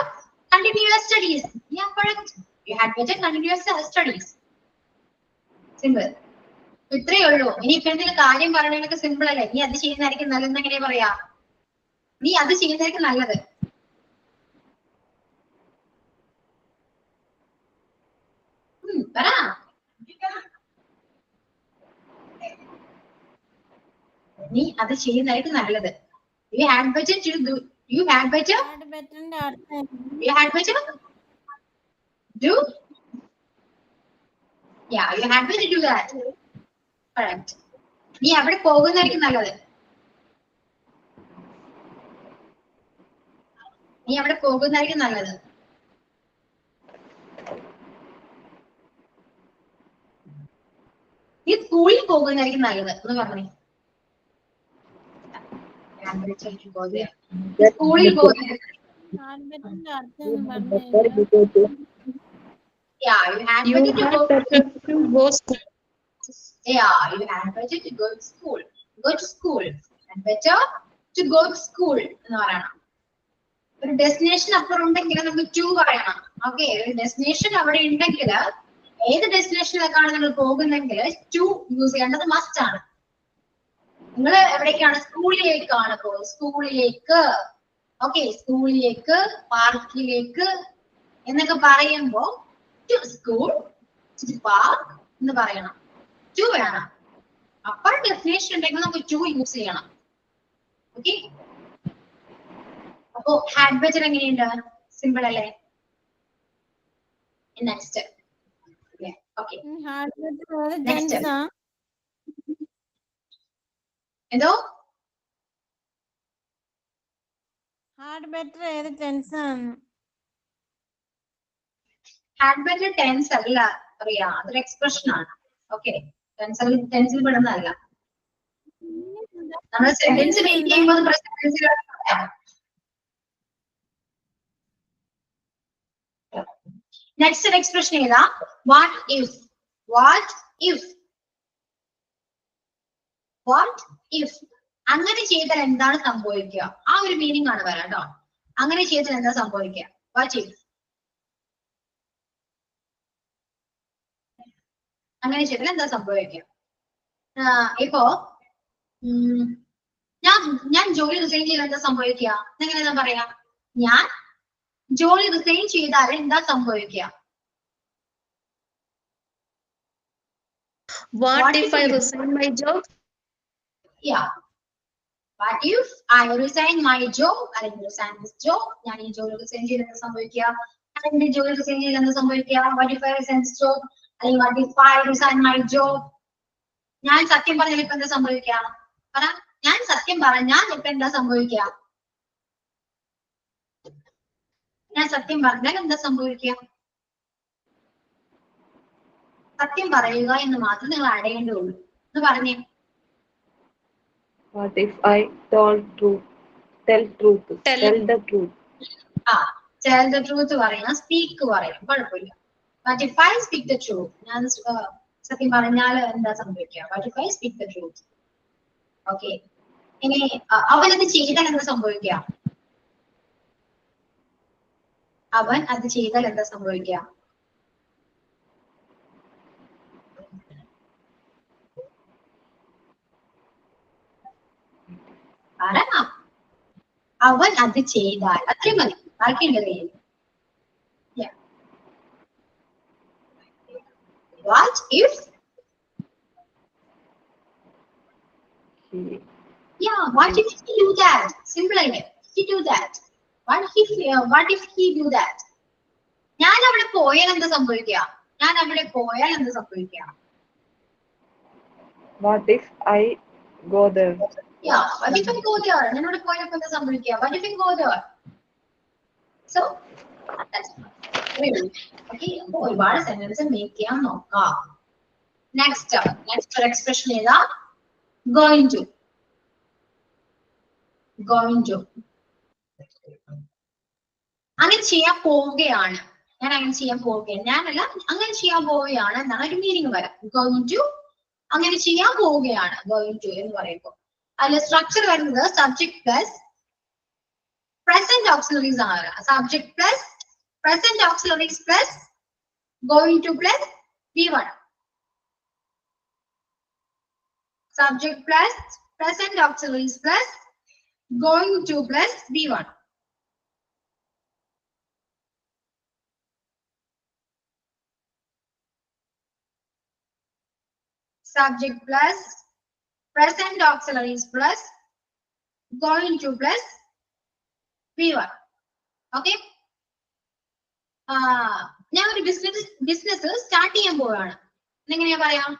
continue your studies. Yeah, correct. You had better continue your studies. Simple. ഇത്രയേ ഉള്ളൂ. ഇനി ഇപ്പൊ എന്തെങ്കിലും കാര്യം പറയണതൊക്കെ സിമ്പിൾ അല്ലേ? നീ അത് ചെയ്യുന്നതായിരിക്കും നല്ലതെന്ന് എങ്ങനെ പറയാ? നീ അത് ചെയ്യുന്നതായിരിക്കും നല്ലത്. പറ. നീ അത് ചെയ്യുന്നതായിരിക്കും നല്ലത്. You had better to do. You had better. You had better do. Yeah, you had better do that. Correct. നീ അവിടെ പോകുന്നതായിരിക്കും നല്ലത്. നീ അവിടെ പോകുന്നതായിരിക്കും നല്ലത്. നീ സ്കൂളിൽ പോകുന്നതായിരിക്കും നല്ലത് എന്ന് പറഞ്ഞേ. സ്കൂളിൽ പോകുന്നത്. Yeah, you had better to go school. Yeah, you had better to go to school. Go to school. And better to go to school എന്ന് പറയണം. ഒരു ഡെസ്റ്റിനേഷൻ അപ്പുറം ഉണ്ടെങ്കിൽ നമുക്ക് ടു പറയണം. ഓക്കെ, ഒരു ഡെസ്റ്റിനേഷൻ അവിടെ ഉണ്ടെങ്കിൽ ഏത് ഡെസ്റ്റിനേഷനിലേക്കാണ് നിങ്ങൾ പോകുന്നെങ്കിൽ ടു യൂസ് ചെയ്യേണ്ടത് മസ്റ്റ് ആണ്. നിങ്ങൾ എവിടേക്കാണ്? സ്കൂളിലേക്കാണ് പോകുന്നത്. സ്കൂളിലേക്ക്, ഓക്കെ, സ്കൂളിലേക്ക്, പാർക്കിലേക്ക് എന്നൊക്കെ പറയുമ്പോ ടു സ്കൂൾ, ടു പാർക്ക് എന്ന് പറയണം. ടു വേണം. അപ്പർ ഡെഫിനേഷൻ ഉണ്ടെങ്കിൽ നമുക്ക് ടു യൂസ് ചെയ്യണം. ഓക്കെ, അപ്പോ ഹാഡ് ബെറ്റർ എങ്ങനെയുണ്ട്? സിമ്പിൾ അല്ലേ? നെക്സ്റ്റ്. ഓക്കെ, നെക്സ്റ്റ് എന്തോ
ഹാർഡ് ബെറ്റർ ഏത് ടെൻസ് ആണ്?
ഹാഡ് ബെറ്റർ ടെൻസ് അല്ല അറിയ, അതൊരു എക്സ്പ്രഷൻ ആണ്. ഓക്കെ, ടെൻസിൽ പെടുന്നതല്ല. നമ്മൾ സെന്റൻസ് മേക്ക് ചെയ്യുമ്പോൾ നെക്സ്റ്റ് എക്സ്പ്രഷൻ ഏതാ? What if. What if. What if അങ്ങനെ ചെയ്താൽ എന്താണ് സംഭവിക്കുക? ആ ഒരു മീനിങ് ആണ് വരാം കേട്ടോ. അങ്ങനെ ചെയ്താൽ എന്താ സംഭവിക്കുക? What if. അങ്ങനെ ചെയ്താൽ എന്താ സംഭവിക്കുക? ഇപ്പോ ഞാൻ ജോലി റിസൈൻ ചെയ്താൽ എന്താ സംഭവിക്കുക? എങ്ങനെയാ പറയാ? ഞാൻ ജോലി റിസൈൻ ചെയ്താൽ എന്താ സംഭവിക്കുക?
What if I resign my job?
Yeah. What if I resign my job? അല്ലെങ്കിൽ resign this job. ഞാൻ ഈ ജോലി റിസൈൻ ചെയ്താൽ എന്താ സംഭവിക്കുക? അല്ലെങ്കിൽ ജോലി റിസൈൻ ചെയ്താൽ എന്താ സംഭവിക്കുക? What if I resign this job? അല്ലെങ്കിൽ what if I resign my job? ഞാൻ സത്യം പറഞ്ഞാൽ ഇപ്പൊ എന്താ സംഭവിക്കുക? പറ, ഞാൻ സത്യം പറഞ്ഞാൽ ഇപ്പൊ എന്താ സംഭവിക്കുക? ഞാൻ സത്യം പറഞ്ഞാൽ എന്താ സംഭവിക്കുക? സത്യം പറയുക എന്ന് മാത്രം നിങ്ങൾ അടയേണ്ടതുള്ളൂ. എന്ന് പറഞ്ഞേ.
What if I told truth? Tell truth. Tell the truth.
Tell the truth പറയാം, സ്പീക്ക് പറയാം, കുഴപ്പമില്ല. What if I speak the truth? ഞാൻ സത്യം പറഞ്ഞാൽ എന്താ സംഭവിക്കുക? What if I speak the truth? Okay, ഇനി അവനത് ചെയ്താൽ എന്താ സംഭവിക്കുക? അവൻ അത് ചെയ്താൽ എന്താ സംഭവിക്കുക? അവൻ അത് ചെയ്താൽ, അത്രയും മതി, ബാക്കിയുണ്ട് കയ്യിൽ. What if? Yeah, what if he do that? Simple അല്ലേ? He do that. What if he do that? ഞാൻ അവിടെ പോയാൽ എന്താ സംഭവിക്കുക? ഞാൻ അവിടെ പോയാൽ എന്താ സംഭവിക്കുക?
What if I go there?
Yeah, what if I go there? ഞാൻ അവിടെ പോയപ്പോ എന്താ സംഭവിക്കുക? What if I go there? So, that's okay. അപ്പോൾ ഒരുപാട് സെന്റൻസ് മേക്ക് ചെയ്യാൻ നോക്കാം. നെക്സ്റ്റ് എക്സ്പ്രഷൻ ഏതാ? Going to. Going to. അങ്ങനെ ചെയ്യാൻ പോവുകയാണ്. ഞാൻ അങ്ങനെ ചെയ്യാൻ പോവുകയാണ്. ഞാനല്ല, അങ്ങനെ ചെയ്യാൻ പോവുകയാണ് എന്നാണ് ഒരു മീനിങ് വരാം. Going to, അങ്ങനെ ചെയ്യാൻ പോവുകയാണ്. Going to എന്ന് പറയുമ്പോൾ അതിൽ സ്ട്രക്ചർ വരുന്നത് സബ്ജക്ട് പ്ലസ് പ്രസന്റ് ഓക്സിലറീസ് ആണ്. Subject plus present auxiliaries plus going to plus V1. Subject plus present auxiliaries plus going to plus V1. Subject plus present auxiliaries plus going to plus V1. Okay. ഞാൻ ഒരു business start ചെയ്യാൻ പോവാണ്. എങ്ങനെയാ പറയാം?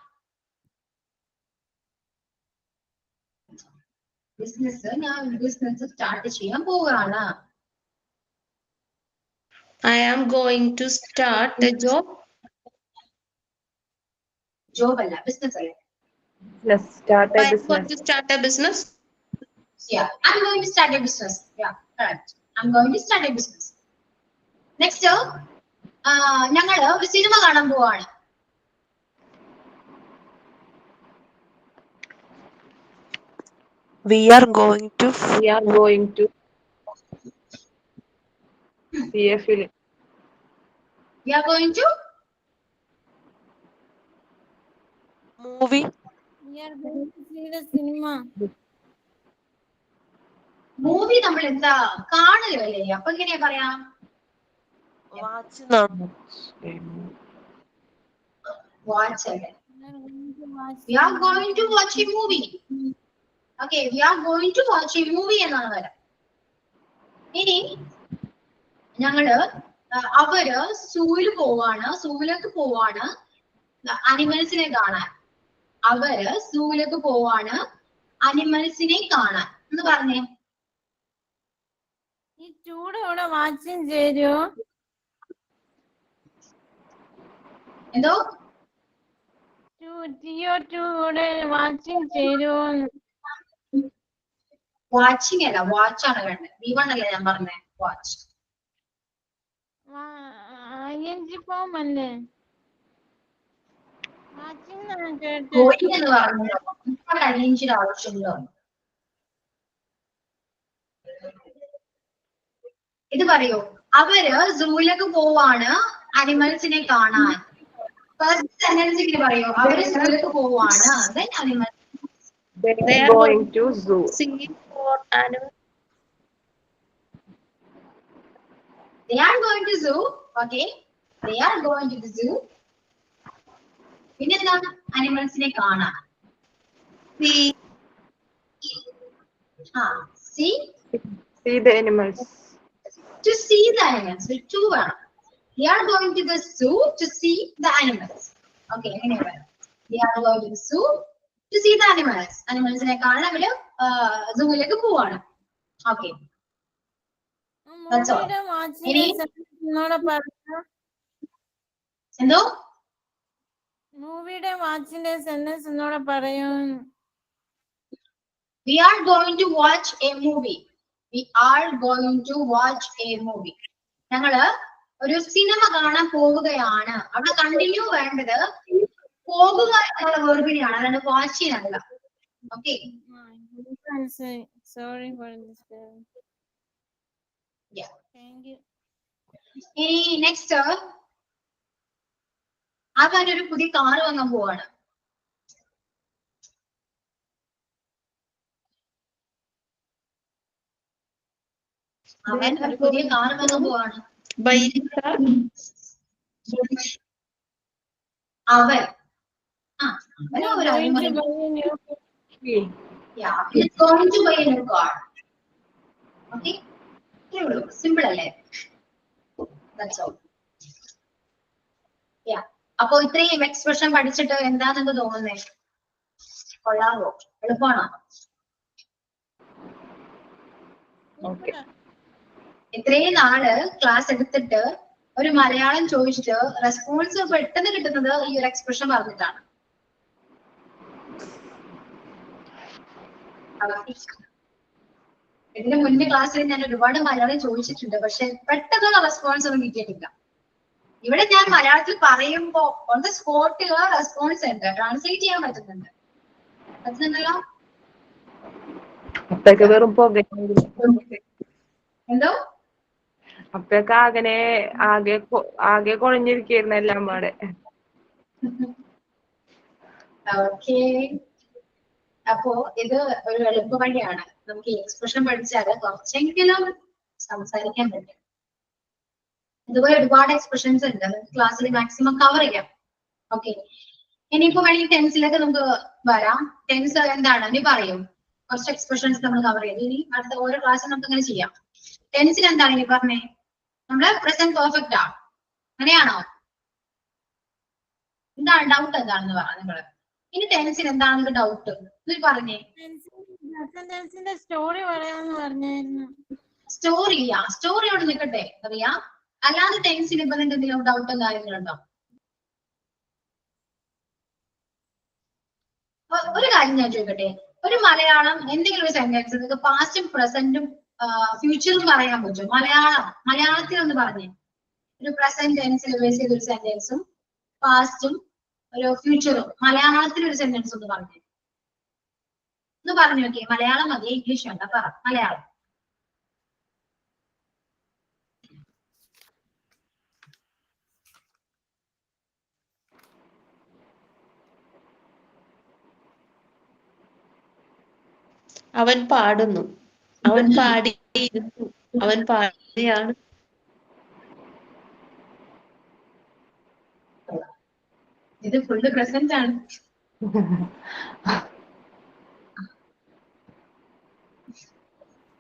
ഞാൻ business start ചെയ്യാൻ പോവുകയാണ്.
I am going to start a job.
Job അല്ല, ബിസിനസ് അല്ലേ?
Let's start a
I am
business.
going to start a business.
Yeah, I'm going to start a business. Yeah, correct. I'm going to start a business. Next, ഞങ്ങൾ ഒരു cinema കാണാൻ പോവാണ്.
We are going to.
We are going to. CF-ല്.
We are going to
movie
We are going to see the cinema.
Movie നമ്മൾ എന്താ കാണുകയല്ലേ? അപ്പൊ എങ്ങനെയാ പറയാ?
Watch
watch അല്ലേ?
We are going to watch
We are going to watch a movie. Okay, we are going to watch a movie എന്നാണ് വരാം. ഇനി ഞങ്ങള് അവര് സൂവിലേക്ക് പോവാണ് അനിമൽസിനെ കാണാൻ. അവര് സൂവിലേക്ക് പോവാണ് അനിമൽസിനെ കാണാൻ എന്ന് പറഞ്ഞേ.
ഈ ചൂട് ഇവിടെ വാച്ചിങ് ചേരുവോ?
എന്തോ
ചൂട് വാച്ചിങ് ചേരുവോ?
വാച്ചിങ് അല്ല, വാച്ചാണ് വേണ്ടത്. V1 അല്ലേ ഞാൻ പറഞ്ഞേ? വാച്ച്
ING ഫോം അല്ലേ? വാച്ചിങ് കേട്ടത്.
ഗോയിങ് എന്ന് പറഞ്ഞാൽ അനിയഞ്ചിന്റെ ആവശ്യമുണ്ടോ? ഇത് പറയൂ. അവര് സൂവിലേക്ക് പോവാണ് അനിമൽസിനെ കാണാൻ. ഫസ്റ്റ് സെന്റൻസ് ഇങ്ങനെ പറയൂ. അവര് സൂവിലേക്ക് പോവാണ് animals.
They are going to zoo.
See for animals.
They are going to zoo. Okay, they are going to the zoo. പിന്നെന്താ? അനിമൽസിനെ കാണാൻ.
See.
See.
See the animals.
To see the animals. To വേണം. They are going to the zoo to see the animals. Okay, എങ്ങനെ പറയാം? They are going to the zoo to see the animals. അനിമൽസിനെ കാണാൻ അവര് സൂവിലേക്ക് പോവാണ്. Okay. That's all. എന്തോ?
മൂവിയുടെ വാച്ചിന്റെ sentence എന്നോട് പറയൂ.
We are going to watch a movie. We are going to watch a movie. ഞങ്ങള് ഒരു സിനിമ കാണാൻ പോവുകയാണ്. അവിടെ കണ്ടിന്യൂ വേണ്ടത് പോകുക എന്നുള്ള വേർബിനെയാണ്, അല്ലാണ്ട് വാച്ചിനല്ല. Okay,
sorry for this. Thank you.
ഇനി നെക്സ്റ്റ് അവൻ ഒരു പുതിയ കാറ് വാങ്ങാൻ പോവാണ്. അവൻ ഒരു പുതിയ കാറ് വാങ്ങാൻ പോവാണ്. അവൻ ഒരു going to buy a new car. Okay, simple അല്ലേ? That's all. Yeah. അപ്പൊ ഇത്രയും എക്സ്പ്രഷൻ പഠിച്ചിട്ട് എന്താണെന്ന് തോന്നുന്നേ? കൊള്ളാവോ? എളുപ്പമാണോ? ഇത്രയും നാള് ക്ലാസ് എടുത്തിട്ട് ഒരു മലയാളം ചോദിച്ചിട്ട് റെസ്പോൺസ് പെട്ടെന്ന് കിട്ടുന്നത് ഈ ഒരു എക്സ്പ്രഷൻ പറഞ്ഞിട്ടാണ്. ഇതിന്റെ മുന്നേ ക്ലാസ്സിൽ ഞാൻ ഒരുപാട് മലയാളം ചോദിച്ചിട്ടുണ്ട്, പക്ഷെ പെട്ടെന്നുള്ള റെസ്പോൺസ് ഒന്നും കിട്ടിയിട്ടില്ല. ഇവിടെ ഞാൻ മലയാളത്തിൽ പറയുമ്പോ ഓൺ ദ സ്പോട്ടിൽ റെസ്പോൺസ് ഉണ്ട്, ട്രാൻസ്ലേറ്റ് ചെയ്യാൻ പറ്റുന്നുണ്ടല്ലോ.
അപ്പൊക്കെ വെറും പുക.
എന്തോ?
അപ്പൊക്കെ ആകെ കുഴഞ്ഞിരിക്കായിരുന്നു എല്ലാം പാടെ.
ഓക്കെ, അപ്പോ ഇത് ഒരു എളുപ്പ വഴിയാണ്. നമുക്ക് ഈ എക്സ്പ്രഷൻ പഠിച്ചാൽ കുറച്ചെങ്കിലും സംസാരിക്കാൻ പറ്റും. ഇതുപോലെ ഒരുപാട് എക്സ്പ്രഷൻസ് ഉണ്ട്, നമുക്ക് ക്ലാസ്സിൽ മാക്സിമം കവർ ചെയ്യാം. ഓക്കെ, ഇനിയിപ്പോ വേണമെങ്കിൽ ടെൻസിലൊക്കെ നമുക്ക് വരാം. ടെൻസ് എന്താണ് നീ പറയും? കുറച്ച് എക്സ്പ്രഷൻസ് നമ്മൾ കവർ ചെയ്തു. ഇനി അടുത്ത ഓരോ ക്ലാസ്സിൽ നമുക്ക് അങ്ങനെ ചെയ്യാം. ടെൻസിൽ എന്താണ് നീ പറഞ്ഞേ? നമ്മള് പ്രസന്റ് പെർഫെക്റ്റ് ആണ്, അങ്ങനെയാണോ? എന്താണ് ഡൗട്ട്? എന്താണെന്ന് പറ നിങ്ങള്. ഇനി ടെൻസിൽ എന്താണെന്ന് ഡൗട്ട് നീ പറഞ്ഞേ.
സ്റ്റോറി പറയാന്ന് പറഞ്ഞായിരുന്നു.
സ്റ്റോറിയോട് നിൽക്കട്ടെ അറിയാ. അല്ലാതെ ടെൻസിൽ ഇപ്പൊ നിന്റെ എന്തെങ്കിലും ഡൗട്ടും കാര്യങ്ങളുണ്ടോ? ഒരു കാര്യം ഞാൻ ചോദിക്കട്ടെ, ഒരു മലയാളം എന്തെങ്കിലും ഒരു സെന്റൻസ് നിങ്ങൾക്ക് പാസ്റ്റും പ്രസന്റും ഫ്യൂച്ചറും പറയാൻ പറ്റും? മലയാളത്തിൽ ഒന്ന് പറഞ്ഞേ. ഒരു പ്രസന്റ് ടെൻസിൽ ബേസ് ചെയ്തൊരു സെന്റൻസും പാസ്റ്റും ഒരു ഫ്യൂച്ചറും മലയാളത്തിൽ ഒരു സെന്റൻസ് ഒന്ന് പറഞ്ഞേ. ഒന്ന് പറഞ്ഞു നോക്കിയേ. മലയാളം മതി, ഇംഗ്ലീഷ് വേണ്ട, പറ മലയാളം.
അവൻ പാടുന്നു. അവൻ പാടിയിരുന്നു. അവൻ പാടുകയാണ്.
ഇത് ഫുള്ള് പ്രസന്റ് ആണ്.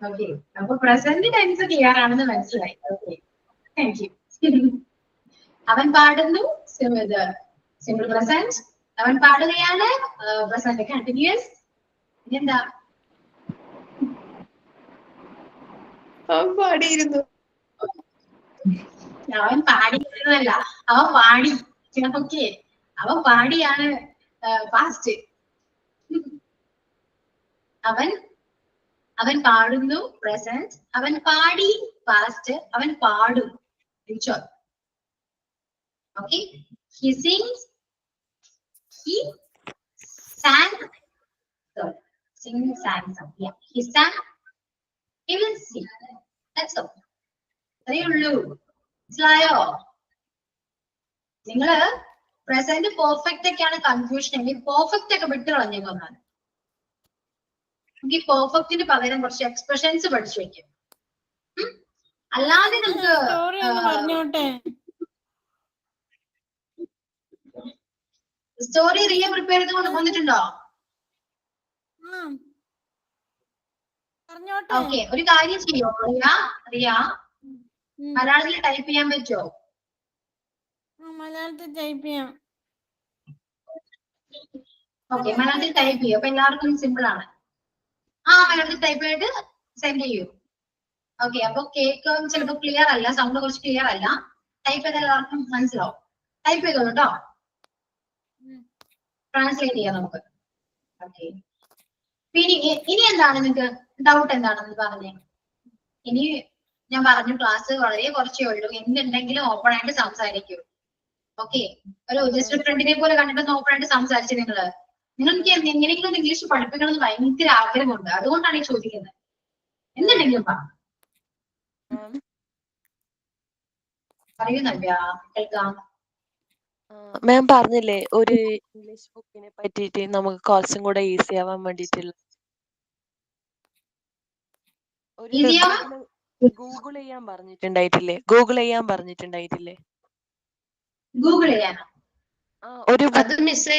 ഓക്കെ, അപ്പൊ പ്രസന്റ് ടെൻസ് ക്ലിയർ ആണെന്ന് മനസ്സിലായി. Okay, thank you. അവൻ പാടുന്നു, സിമ്പിൾ പ്രസന്റ്. അവൻ പാടുകയാണ്, പ്രസന്റ് കണ്ടിന്യൂസ്. എന്താ?
അവൻ പാടിയിരുന്നു.
അവൻ പാടിയിരുന്നല്ല, അവൻ പാടി. ഓക്കെ, അവൻ പാടിയാണ് പാസ്റ്റ്. അവൻ പാടുന്നു പ്രസന്റ്. അവൻ പാടി പാസ്റ്റ്. അവൻ പാടും future. Okay, he sings, he sang, sing, sang, yeah, he sang, he will sing. That's all. അത്രയേ ഉള്ളൂ. മനസ്സിലായോ? നിങ്ങള് പ്രസന്റ് പെർഫെക്റ്റ് ഒക്കെയാണ് കൺഫ്യൂഷൻ എങ്കിൽ പെർഫെക്റ്റ് ഒക്കെ വിട്ട് കളഞ്ഞു വന്നാൽ നമുക്ക് ഈ പെർഫെക്റ്റിന് പകരം കുറച്ച് എക്സ്പ്രഷൻസ് പഠിച്ചു വെക്കും. അല്ലാതെ നമുക്ക്
സ്റ്റോറി ഒന്ന് പറഞ്ഞോട്ടെ.
സ്റ്റോറി റിയ പ്രിപ്പയർ ചെയ്ത് വന്നിട്ടുണ്ടോ?
പറഞ്ഞോട്ടെ.
ഓക്കെ, ഒരു കാര്യം ചെയ്യോ റിയ, മലയാളത്തിൽ ടൈപ്പ് ചെയ്യാൻ പറ്റുമോ?
മലയാളത്തിൽ ടൈപ്പ് ചെയ്യാം.
ഓക്കെ, മലയാളത്തിൽ ടൈപ്പ് ചെയ്യും. അപ്പൊ എല്ലാവർക്കും സിമ്പിൾ ആണ്. മലയാളത്തിൽ ടൈപ്പ് ചെയ്തിട്ട് സെൻഡ് ചെയ്യൂ. ഓക്കെ, അപ്പൊ കേക്ക് ചിലപ്പോൾ ക്ലിയർ അല്ല, സൗണ്ട് കുറച്ച് ക്ലിയർ അല്ല. ടൈപ്പ് ചെയ്താൽ എല്ലാവർക്കും മനസ്സിലാവും. ടൈപ്പ് ചെയ്തോളൂ കേട്ടോ. ട്രാൻസ്ലേറ്റ് ചെയ്യാം നമുക്ക്. ഓക്കെ, ഇനി എന്താണ് നിങ്ങൾക്ക് ഡൗട്ട്? എന്താണെന്ന് പറഞ്ഞേ. ഇനി ഞാൻ പറഞ്ഞു ക്ലാസ് വളരെ കുറച്ചേ ഉള്ളൂ. എന്തുണ്ടെങ്കിലും ഓപ്പൺ ആയിട്ട് സംസാരിക്കൂ. ഓക്കെ, ഒരു ജസ്റ്റ് ഫ്രണ്ടിനെ പോലെ കണ്ടിട്ട് ഓപ്പൺ ആയിട്ട് സംസാരിച്ചു. നിങ്ങൾക്ക് എങ്ങനെയെങ്കിലും ഒന്ന് ഇംഗ്ലീഷ് പഠിപ്പിക്കണമെന്ന് ഭയങ്കര ആഗ്രഹമുണ്ട്. അതുകൊണ്ടാണ് ഈ ചോദിക്കുന്നത്. എന്തുണ്ടെങ്കിലും പറയൂ നവ്യ, കേൾക്കാം.
മാം പറഞ്ഞില്ലേ ഒരു ഇംഗ്ലീഷ് ബുക്കിനെ പറ്റിയിട്ട് നമുക്ക് കുറച്ചും കൂടെ ഈസി ആവാൻ വേണ്ടിട്ടുള്ള ഗൂഗിൾ ചെയ്യാൻ പറഞ്ഞിട്ടുണ്ടായിട്ടില്ലേ? ഗൂഗിൾ ചെയ്യാനോ?
അത് മിസ്സേ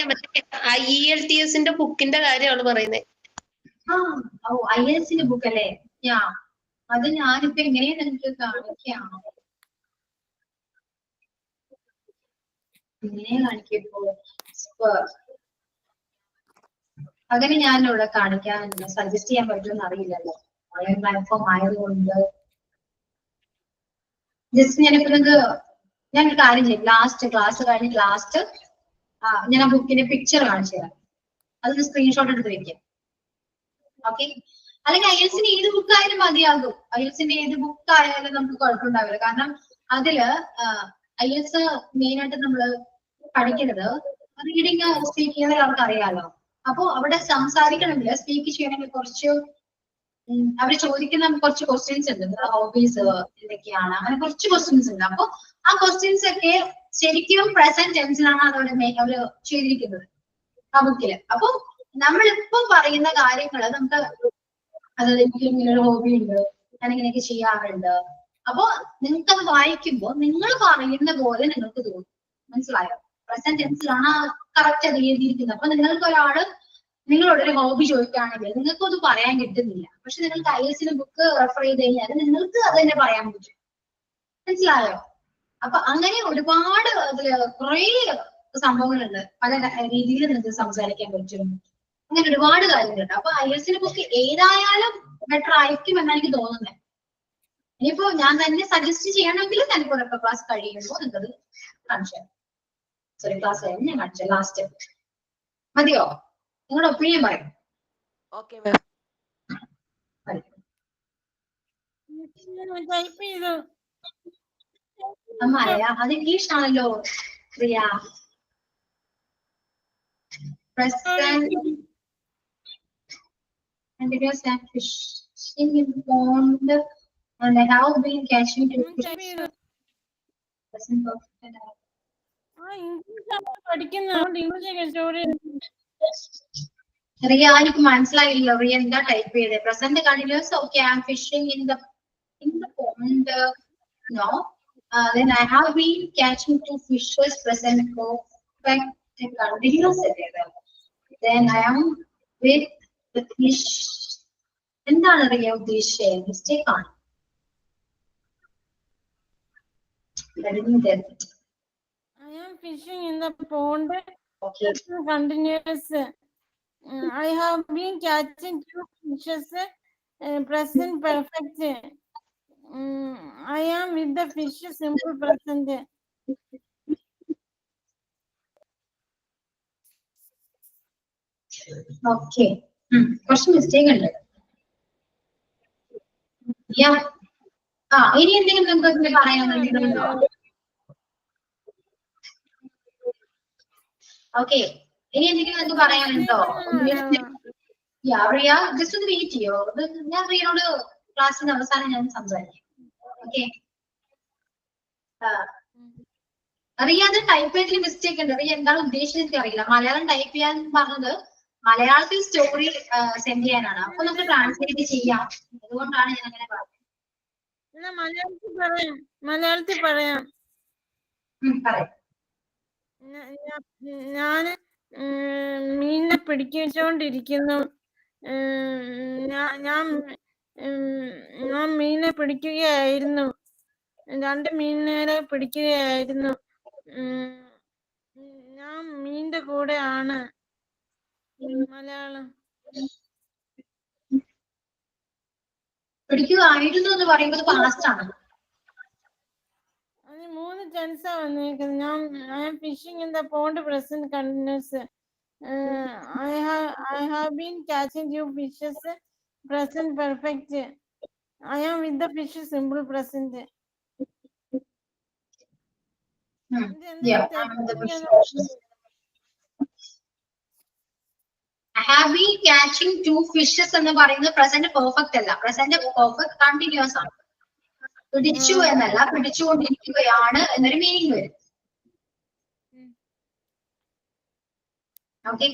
IELTS ബുക്കിന്റെ കാര്യമാണ് പറയുന്നത്.
IELTS ബുക്ക് അല്ലേ? അത് ഞാനിപ്പോ എങ്ങനെയാ നിങ്ങൾക്ക് കാണിക്കാം? എങ്ങനെയാ കാണിക്കപ്പോ? അങ്ങനെ ഞാൻ ഇവിടെ കാണിക്കാൻ സജസ്റ്റ് ചെയ്യാൻ പറ്റുമെന്ന് അറിയില്ലല്ലോ. ഓൺലൈൻ പ്ലാറ്റ്ഫോം ആയതുകൊണ്ട് ജസ്റ്റ് ഞാനിപ്പോ ഞാൻ ഒരു കാര്യം ചെയ്യും. ക്ലാസ് കഴിഞ്ഞ് ഞാൻ ആ ബുക്കിന്റെ പിക്ചർ കാണിച്ചു തരാം. അത് സ്ക്രീൻഷോട്ട് എടുത്ത് വെക്കാം. ഓക്കെ, അല്ലെങ്കിൽ IELTS ഏത് ബുക്ക് ആയാലും മതിയാകും. IELTS ഏത് ബുക്ക് ആയാലും നമുക്ക് കുഴപ്പമുണ്ടാവില്ല. കാരണം അതില് IELTS മെയിൻ ആയിട്ട് നമ്മള് പഠിക്കുന്നത് റീഡിങ് സ്പീക്ക് ചെയ്യുന്നത് അവർക്ക് അറിയാലോ. അപ്പൊ അവിടെ സംസാരിക്കണമെങ്കിൽ സ്പീക്ക് ചെയ്യണമെങ്കിൽ കുറച്ച് അവർ ചോദിക്കുന്ന കുറച്ച് ക്വസ്റ്റ്യൻസ് ഉണ്ട്. ഹോബീസ് എന്തൊക്കെയാണ്, അങ്ങനെ കുറച്ച് ക്വസ്റ്റ്യൻസ് ഉണ്ട്. അപ്പൊ ആ ക്വസ്റ്റ്യൻസ് ഒക്കെ ശരിക്കും പ്രസന്റ് ടെൻസിലാണ് അതവിടെ അവര് ചെയ്തിരിക്കുന്നത് ആ ബുക്കില്. അപ്പൊ നമ്മളിപ്പം പറയുന്ന കാര്യങ്ങള് നമുക്ക്, അതായത് എനിക്ക് ഇങ്ങനെ ഒരു ഹോബി ഉണ്ട്, ഞാൻ ഇങ്ങനെയൊക്കെ ചെയ്യാറുണ്ട്. അപ്പൊ നിങ്ങൾക്ക് അത് വായിക്കുമ്പോൾ നിങ്ങൾ പറയുന്ന പോലെ നിങ്ങൾക്ക് തോന്നും. മനസ്സിലായോ? പ്രസന്റ് ടെൻസിലാണ് കറക്റ്റ് അത് എഴുതിയിരിക്കുന്നത്. അപ്പൊ നിങ്ങൾക്ക് ഒരാള് നിങ്ങളോടൊരു ഹോബി ചോദിക്കുകയാണെങ്കിൽ നിങ്ങൾക്ക് അത് പറയാൻ കിട്ടുന്നില്ല. പക്ഷെ നിങ്ങൾക്ക് IELTS ബുക്ക് റെഫർ ചെയ്ത് കഴിഞ്ഞാൽ നിങ്ങൾക്ക് അത് തന്നെ പറയാൻ പറ്റും. മനസ്സിലായോ? അപ്പൊ അങ്ങനെ ഒരുപാട് അതില് കുറെ സംഭവങ്ങളുണ്ട്. പല രീതിയിൽ നിങ്ങൾക്ക് സംസാരിക്കാൻ പറ്റും. അങ്ങനെ ഒരുപാട് കാര്യങ്ങളുണ്ട്. അപ്പൊ IELTS ബുക്ക് ഏതായാലും ബെറ്റർ ആയിരിക്കും എന്നാണ് എനിക്ക് തോന്നുന്നത്. ഇനിയിപ്പോ ഞാൻ തന്നെ സജസ്റ്റ് ചെയ്യണമെങ്കിൽ ഞാനിപ്പോ ക്ലാസ് കഴിയുമ്പോൾ നിങ്ങൾക്കത് കാണിച്ചു. സോറി, ക്ലാസ് കഴിഞ്ഞ് ഞാൻ കാണിച്ചു. ലാസ്റ്റ് മതിയോ? നിങ്ങളുടെ ഒപ്പീനിയൻ പറയും. മലയാളം അത് ഇംഗ്ലീഷ് ആണല്ലോ പ്രിയ. Continuous and fishing in pond and I have been catching two fish.
പഠിക്കുന്ന സ്റ്റോറി
റിയ എനിക്ക് മനസ്സിലായില്ല. റിയ എന്താ ടൈപ്പ് ചെയ്തേ? Present continuous. Okay, I am fishing in the pond. No. Then I have been catching 2 fishes. Present perfect continuous. Then I am with the fish. എന്താണ് റിയ ഉദ്ദേശിച്ചത്? Mistake ആണ്. I didn't get it.
I am fishing in the pond.
Okay.
Continuous. I have been catching 2 fishes. Present perfect. I am with the fish. Simple present.
Okay. കുറച്ച് mistake ഉണ്ട്. ഇനി എന്തെങ്കിലും നിങ്ങൾക്ക് പറയാനുണ്ടോ? Okay, ഇനി എന്തെങ്കിലും നിങ്ങൾക്ക് പറയാനുണ്ടോ? റിയ ജസ്റ്റ് ഒന്ന് വെയിറ്റ് ചെയ്യോ. ഞാൻ റിയനോട് ക്ലാസ്സിന്റെ അവസാനം ഞാൻ സംസാരിക്കും. ഓക്കെ, റിയ അത് ടൈപ്പ് ചെയ്തതിൽ മിസ്റ്റേക്ക് ഉണ്ട്. റിയ എന്താണ് ഉദ്ദേശിച്ചത് അറിയില്ല. മലയാളം ടൈപ്പ് ചെയ്യാൻ പറഞ്ഞത് മലയാളത്തിൽ സ്റ്റോറി സെൻഡ് ചെയ്യാനാണ്. അപ്പൊ നമുക്ക് ട്രാൻസ്ലേറ്റ് ചെയ്യാം. അതുകൊണ്ടാണ് ഞാൻ അങ്ങനെ പറഞ്ഞത്.
മലയാളത്തിൽ പറയാം. ഞാന് മീനിനെ പിടിച്ചോണ്ടിരിക്കുന്നു. ഞാൻ മീനിനെ പിടിക്കുകയായിരുന്നു. 2 മീനിനെ പിടിക്കുകയായിരുന്നു. ഞാൻ മീനിന്റെ കൂടെ ആണ്. മലയാളം
പിടിക്കുകയായിരുന്നു എന്ന് പറയുമ്പോൾ പാസ്റ്റ് ആണ്.
അത് 3 ടെൻസാ വന്നിരിക്കുന്നത്. I am fishing in the pond. Present continuous. I have been catching 2 fishes. Present perfect. I am with the fish. Simple present.
Yeah, I'm with the fish. I have been catching 2 fishes എന്ന് പറയുന്നത് present perfect അല്ല. Present perfect continuous ആണ്. പിടിച്ചു എന്നല്ല, പിടിച്ചുകൊണ്ടിരിക്കുകയാണ് എന്നൊരു meaning വരും. Okay,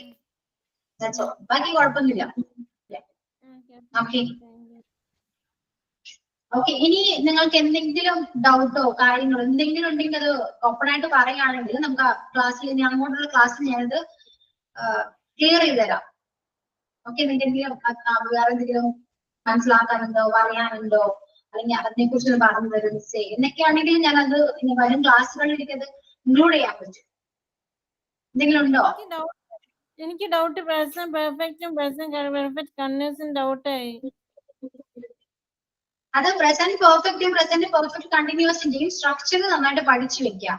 ബാക്കി കുഴപ്പമൊന്നുമില്ല. ഓക്കെ ഓക്കെ, ഇനി നിങ്ങൾക്ക് എന്തെങ്കിലും ഡൗട്ടോ കാര്യങ്ങളോ എന്തെങ്കിലും ഉണ്ടെങ്കിൽ അത് ഓപ്പൺ ആയിട്ട് പറയുകയാണെങ്കിൽ നമുക്ക് ക്ലാസ്സിൽ ഇനി അങ്ങോട്ടുള്ള ക്ലാസ്സിൽ ഞാനത് ക്ലിയർ ചെയ്ത് തരാം. ഓക്കെ, എന്തെങ്കിലും വേറെ എന്തെങ്കിലും മനസ്സിലാക്കാനുണ്ടോ, പറയാനുണ്ടോ, അല്ലെങ്കിൽ അതിനെ കുറിച്ച് പറഞ്ഞു തരും എന്നൊക്കെയാണെങ്കിൽ ഞാനത് ഇനി വരും ക്ലാസ്സുകളിൽ എനിക്കത് ഇൻക്ലൂഡ് ചെയ്യാൻ പറ്റും. എന്തെങ്കിലും ഉണ്ടോ?
എനിക്ക് ഡൗട്ട് പ്രസന്റ് പെർഫെക്റ്റും പ്രസന്റ് പെർഫെക്റ്റ് കണ്ടിന്യൂസും ഡൗട്ടായി.
അത് പ്രസന്റ് പെർഫെക്റ്റും പ്രസന്റ് പെർഫെക്റ്റ് കണ്ടിന്യൂസിന്റെയും സ്ട്രക്ചർ നന്നായിട്ട് പഠിച്ചു വെക്കാം.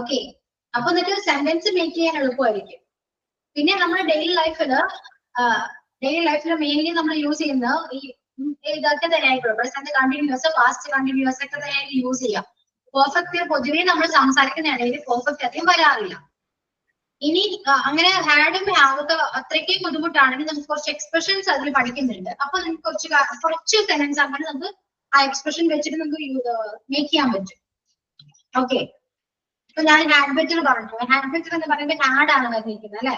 ഓക്കെ, അപ്പൊ എന്നിട്ട് സെന്റൻസ് മേക്ക് ചെയ്യാൻ എളുപ്പമായിരിക്കും. പിന്നെ നമ്മുടെ ഡെയിലി ലൈഫില് മെയിൻലി നമ്മൾ യൂസ് ചെയ്യുന്ന ഈ ഇതൊക്കെ തന്നെ ആയിക്കോളും. പ്രസന്റ് കണ്ടിന്യൂസ്, പാസ്റ്റ് കണ്ടിന്യൂസ് ഒക്കെ തന്നെ യൂസ് ചെയ്യാം. പെർഫെക്റ്റ് പൊതുവേ നമ്മൾ സംസാരിക്കുന്ന ഇടയിൽ പെർഫെക്റ്റ് അധികം വരാറില്ല. ഇനി അങ്ങനെ ഹാഡും ഹാവൊക്കെ അത്രയ്ക്കും ബുദ്ധിമുട്ടാണെങ്കിൽ നമുക്ക് കുറച്ച് എക്സ്പ്രഷൻസ് അതിൽ പഠിക്കുന്നുണ്ട്. അപ്പൊ നമുക്ക് കുറച്ച് സെന്റൻസ് അങ്ങനെ നമുക്ക് ആ എക്സ്പ്രഷൻ വെച്ചിട്ട് നമുക്ക് മേക്ക് ചെയ്യാൻ പറ്റും. ഓക്കെ, ഇപ്പൊ ഞാൻ ഹാഡ്ബെറ്റർ പറഞ്ഞു. ഹാഡ്ബെറ്റർ എന്ന് പറയുമ്പോൾ ഹാഡ് ആണ് പറഞ്ഞിരിക്കുന്നത് അല്ലെ.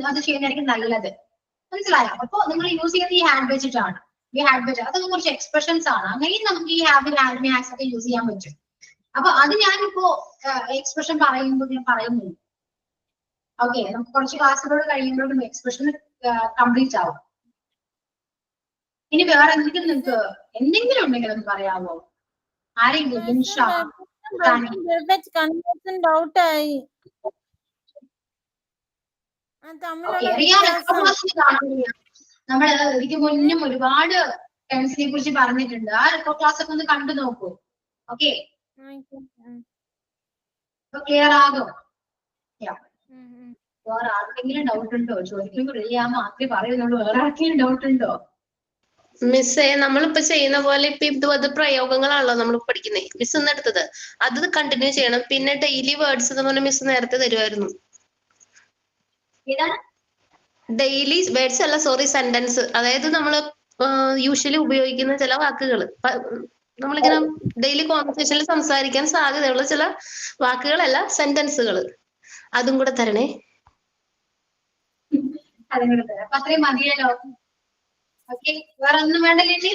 അത് ചെയ്യുന്നതായിരിക്കും നല്ലത്. മനസ്സിലായോ? അപ്പൊ നിങ്ങൾ യൂസ് ചെയ്യുന്നത് ഈ ഹാഡ് വെച്ചിട്ടാണ്. ഈ ഹാഡ് വെച്ച് അതൊക്കെ കുറച്ച് എക്സ്പ്രഷൻസ് ആണ്. അങ്ങനെയും നമുക്ക് ഈ ഹാഡ് ഹാക്സ് ഒക്കെ യൂസ് ചെയ്യാൻ പറ്റും. അപ്പൊ അത് ഞാനിപ്പോ എക്സ്പ്രഷൻ പറയുമ്പോൾ ഞാൻ പറയുന്നുണ്ട്. ഓക്കെ, നമുക്ക് കുറച്ച് ക്ലാസ്സുകളോട് കഴിയുമ്പോഴും എക്സ്പ്രഷൻ കംപ്ലീറ്റ് ആവും. ഇനി വേറെ എന്തെങ്കിലും നിങ്ങൾക്ക് എന്തെങ്കിലും ഉണ്ടെങ്കിൽ ഒന്ന് പറയാമോ? ആരെങ്കിലും
ഡൗട്ടായി.
നമ്മള് ഇതിക്ക് മുന്നും ഒരുപാട് ടെൻസിനെ കുറിച്ച് പറഞ്ഞിട്ടുണ്ട്. ആ റെക്കോർഡ് ക്ലാസ് ഒക്കെ ഒന്ന് കണ്ടു നോക്കൂ. ഓക്കെ, ക്ലിയർ ആകും. വേറെ ആർക്കെങ്കിലും ഡൗട്ട് ഉണ്ടോ? ചോദിക്കുമ്പോൾ റിയ മാത്രമേ പറയുന്നുള്ളൂ. വേറെ ആർക്കെങ്കിലും ഡൗട്ട് ഉണ്ടോ?
മിസ്സേ, നമ്മളിപ്പോ ചെയ്യുന്ന പോലെ ഇപ്പൊ ഇത് പ്രയോഗങ്ങളാണല്ലോ നമ്മൾ പഠിക്കുന്നത്. മിസ് ഒന്ന് എടുത്തത് അത് കണ്ടിന്യൂ ചെയ്യണം. പിന്നെ ഡെയിലി വേർഡ്സ് എന്ന് പറഞ്ഞ മിസ് നേരത്തെ തരുമായിരുന്നു. ഡെയിലി വേർഡ്സ് അല്ല, സോറി, സെന്റൻസ്. അതായത് നമ്മൾ യൂഷ്വലി ഉപയോഗിക്കുന്ന ചില വാക്കുകൾ, നമ്മളിങ്ങനെ ഡെയിലി കോൺവെർസേഷനിൽ സംസാരിക്കാൻ സാധ്യതയുള്ള ചില വാക്കുകളല്ല, സെന്റൻസുകൾ. അതും കൂടെ തരണേ.
അതും കൂടെ തരാം. അപ്പൊ അത്രയും മതിയല്ലോ. ഓക്കെ, വേറെ ഒന്നും വേണ്ടല്ലേ?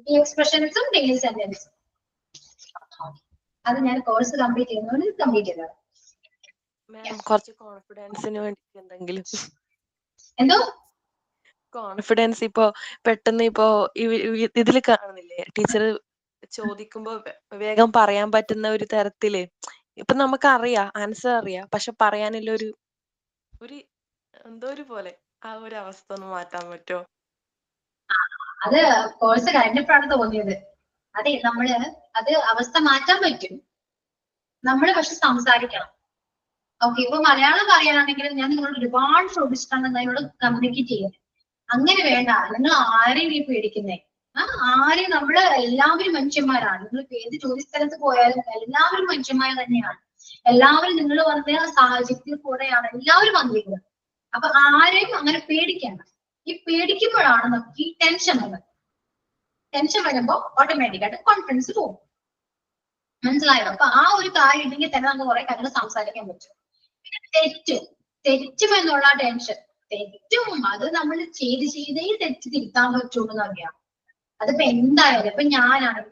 ഈ എക്സ്പ്രഷൻസും ഡെയിലി സെന്റൻസും അത് ഞാൻ കോഴ്സ് കംപ്ലീറ്റ് ചെയ്യുന്നതുകൊണ്ട് കംപ്ലീറ്റ് ചെയ്തത്.
മാം കുറച്ച് കോൺഫിഡൻസിന് വേണ്ടി എന്തെങ്കിലും
എന്തോ
കോൺഫിഡൻസ് ഇപ്പോ പെട്ടെന്ന് ഇപ്പോ ഇതിൽ കാണുന്നില്ലേ ടീച്ചർ ചോദിക്കുമ്പോ വേഗം പറയാൻ പറ്റുന്ന ഒരു തരത്തില് ഇപ്പൊ നമുക്കറിയാം ആൻസർ അറിയാം, പക്ഷെ പറയാനുള്ള ഒരു എന്തോ ഒരു പോലെ ആ ഒരു അവസ്ഥ ഒന്ന് മാറ്റാൻ പറ്റുമോ?
അത് കോഴ്സ് കഴിഞ്ഞപ്പോഴാണ് തോന്നിയത്. അതെ, അത് അവസ്ഥ മാറ്റാൻ പറ്റും. നമ്മൾ പക്ഷെ സംസാരിക്കണം. ഓക്കെ, ഇപ്പൊ മലയാളം പറയാനാണെങ്കിലും ഞാൻ നിങ്ങളോട് ഒരുപാട് ചോദിച്ചിട്ടാണ് നിങ്ങളോട് കമ്മ്യൂണിക്കേറ്റ് ചെയ്യുന്നത്. അങ്ങനെ വേണ്ട. നിങ്ങൾ ആരെയും ഈ പേടിക്കുന്നേ? ആരെയും നമ്മള് എല്ലാവരും മനുഷ്യന്മാരാണ്. നിങ്ങൾ ഏത് ജോലി സ്ഥലത്ത് പോയാലും എല്ലാവരും മനുഷ്യന്മാർ തന്നെയാണ്. എല്ലാവരും നിങ്ങൾ വന്ന സാഹചര്യത്തിൽ കൂടെയാണ് എല്ലാവരും വന്നിരിക്കുന്നത്. അപ്പൊ ആരെയും അങ്ങനെ പേടിക്കേണ്ട. ഈ പേടിക്കുമ്പോഴാണ് നമുക്ക് ഈ ടെൻഷൻ വരുന്നത്. ടെൻഷൻ വരുമ്പോ ഓട്ടോമാറ്റിക്കായിട്ട് കോൺഫിഡൻസ് പോകും. മനസ്സിലായോ? അപ്പൊ ആ ഒരു കാര്യം ഉണ്ടെങ്കിൽ തന്നെ നമുക്ക് കുറെ കാര്യങ്ങൾ സംസാരിക്കാൻ പറ്റും. പിന്നെ തെറ്റും എന്നുള്ള ടെൻഷൻ. തെറ്റും അത് നമ്മൾ ചെയ്തേ തെറ്റ് തിരുത്താൻ പറ്റുള്ളൂ എന്നറിയാം. അതിപ്പോ എന്തായാലും ഇപ്പൊ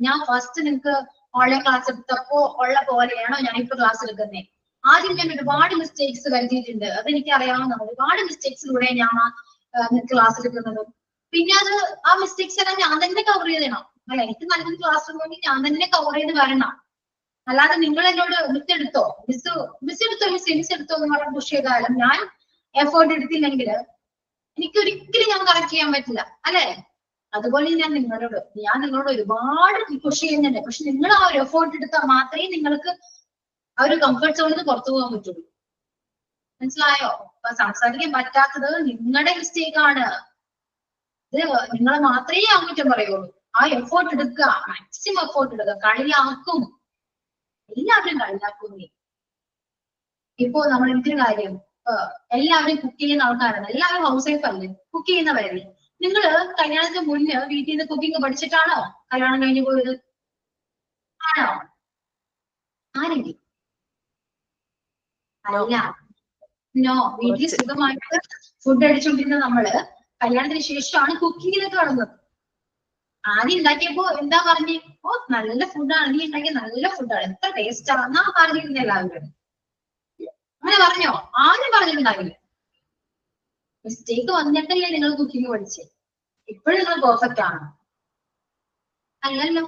ഞാൻ ഫസ്റ്റ് നിങ്ങൾക്ക് ഓൺലൈൻ ക്ലാസ് എടുത്തപ്പോ ഉള്ള പോലെയാണോ ഞാനിപ്പോ ക്ലാസ് എടുക്കുന്നത്? ആദ്യം ഞാൻ ഒരുപാട് മിസ്റ്റേക്സ് വരുത്തിയിട്ടുണ്ട്. അതെനിക്ക് അറിയാവുന്ന ഒരുപാട് മിസ്റ്റേക്സിലൂടെ ഞാൻ ക്ലാസ് എടുക്കുന്നത്. പിന്നെ ആ മിസ്റ്റേക്സ് എല്ലാം ഞാൻ തന്നെ കവർ ചെയ്യണം. അല്ല, എനിക്ക് നല്ലൊരു ക്ലാസ് എടുക്കണമെങ്കിൽ ഞാൻ തന്നെ കവർ ചെയ്ത് വരണം. അല്ലാതെ നിങ്ങൾ എന്നോട് മിസ് എടുത്തോ എന്ന് പറഞ്ഞ് പുഷ് ചെയ്താലും ഞാൻ എഫേർട്ട് എടുത്തില്ലെങ്കിൽ എനിക്ക് ഒരിക്കലും ഞാൻ കറക്റ്റ് ചെയ്യാൻ പറ്റില്ല, അല്ലെ? അതുപോലെ ഞാൻ നിങ്ങളോട് ഒരുപാട് പുഷ് ചെയ്യുന്നുണ്ട്. പക്ഷെ നിങ്ങൾ ആ ഒരു എഫേർട്ട് എടുത്താൽ മാത്രമേ നിങ്ങൾക്ക് ആ ഒരു കംഫർട്ട് സോണിൽ നിന്ന് പുറത്തു പോകാൻ പറ്റുള്ളൂ. മനസ്സിലായോ? അപ്പൊ സംസാരിക്കാൻ പറ്റാത്തത് നിങ്ങളുടെ മിസ്റ്റേക്ക് ആണ്. ഇത് നിങ്ങളെ മാത്രമേ ആ കുറ്റം പറയുള്ളൂ. ആ എഫേർട്ട് എടുക്കുക, മാക്സിമം എഫേർട്ട് എടുക്കുക. കളിയാക്കും, എല്ലാവരും കളിയാക്കുന്നേ. ഇപ്പോ നമ്മൾ എന്തൊരു കാര്യം എല്ലാവരും കുക്ക് ചെയ്യുന്ന ആൾക്കാരാണ്. എല്ലാവരും ഹൗസ് വൈഫ് അല്ലേ, കുക്ക് ചെയ്യുന്നവരല്ലേ. നിങ്ങൾ കല്യാണത്തിന് മുന്നേ വീട്ടിൽ നിന്ന് കുക്കിംഗ് പഠിച്ചിട്ടാണോ കല്യാണം കഴിഞ്ഞു പോയത്? ആണോ? ആരെങ്കിലും? അല്ല. നോ. വീട്ടിൽ സുഖമായിട്ട് ഫുഡ് അടിച്ചുകൊണ്ടിരുന്ന നമ്മള് കല്യാണത്തിന് ശേഷമാണ് കുക്കിങ്ങിലേക്ക് കടന്നത്. ആദ്യം ഉണ്ടാക്കിയപ്പോ എന്താ പറഞ്ഞേ? ഓ, നല്ല ഫുഡാണ്, നീ ഉണ്ടാക്കിയ നല്ല ഫുഡാണ്, എത്ര ടേസ്റ്റ് ആണെന്നാ പറഞ്ഞിരുന്ന എല്ലാവരും. അങ്ങനെ പറഞ്ഞോ? ആരും പറഞ്ഞിട്ടുണ്ടാവില്ല. മിസ്റ്റേക്ക് വന്നിട്ടല്ലേ നിങ്ങൾ കുക്കിംഗ് പഠിച്ചേ. ഇപ്പോഴും നിങ്ങൾ പെർഫെക്റ്റ് ആണോ? അല്ലല്ലോ.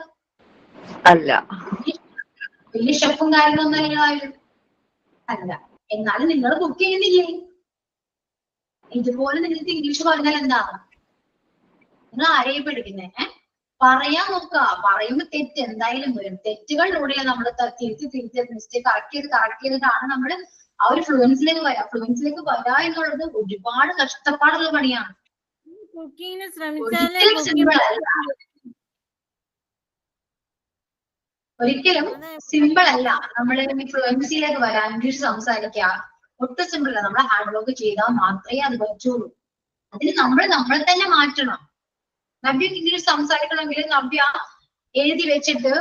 അല്ല.
വലിയ ഷെഫും കാര്യങ്ങളൊന്നും എല്ലാവരും അല്ല. എന്നാലും നിങ്ങൾ കുക്ക് ചെയ്യുന്നില്ലേ? ഇതുപോലെ നിങ്ങൾക്ക് ഇംഗ്ലീഷ് പറഞ്ഞാൽ എന്താ? നിങ്ങൾ ആരെയും പഠിക്കുന്നേ? പറയാൻ നോക്കുക. പറയുമ്പോ തെറ്റ് എന്തായാലും വരും. തെറ്റുകളിലൂടെ നമ്മൾ തിരിച്ച് മിസ്റ്റേക്ക് കറക്റ്റ് ചെയ്തിട്ടാണ് നമ്മൾ ആ ഒരു ഫ്ലുവൻസിലേക്ക് വരാം. ഫ്ലുവൻസിലേക്ക് വരാ എന്നുള്ളത് ഒരുപാട് കഷ്ടപ്പാടുള്ള പണിയാണ്.
കുക്കിങ്ങിന് ശ്രമിച്ചാലേ
ഒരിക്കലും സിമ്പിൾ അല്ല. ഒരിക്കലും സിമ്പിൾ അല്ല. നമ്മൾ ഫ്ലുവൻസിയിലേക്ക് വരാൻ, ഇംഗ്ലീഷ് സംസാരിക്കുക ഒട്ടും സിമ്പിൾ അല്ല. നമ്മൾ ഹാർഡ് വർക്ക് ചെയ്താൽ മാത്രമേ അത് പറ്റുള്ളൂ. അതിന് നമ്മളെ തന്നെ മാറ്റണം. നവ്യക്ക് ഇംഗ്ലീഷ് സംസാരിക്കണമെങ്കിൽ നവ്യ എഴുതി വെച്ചിട്ട്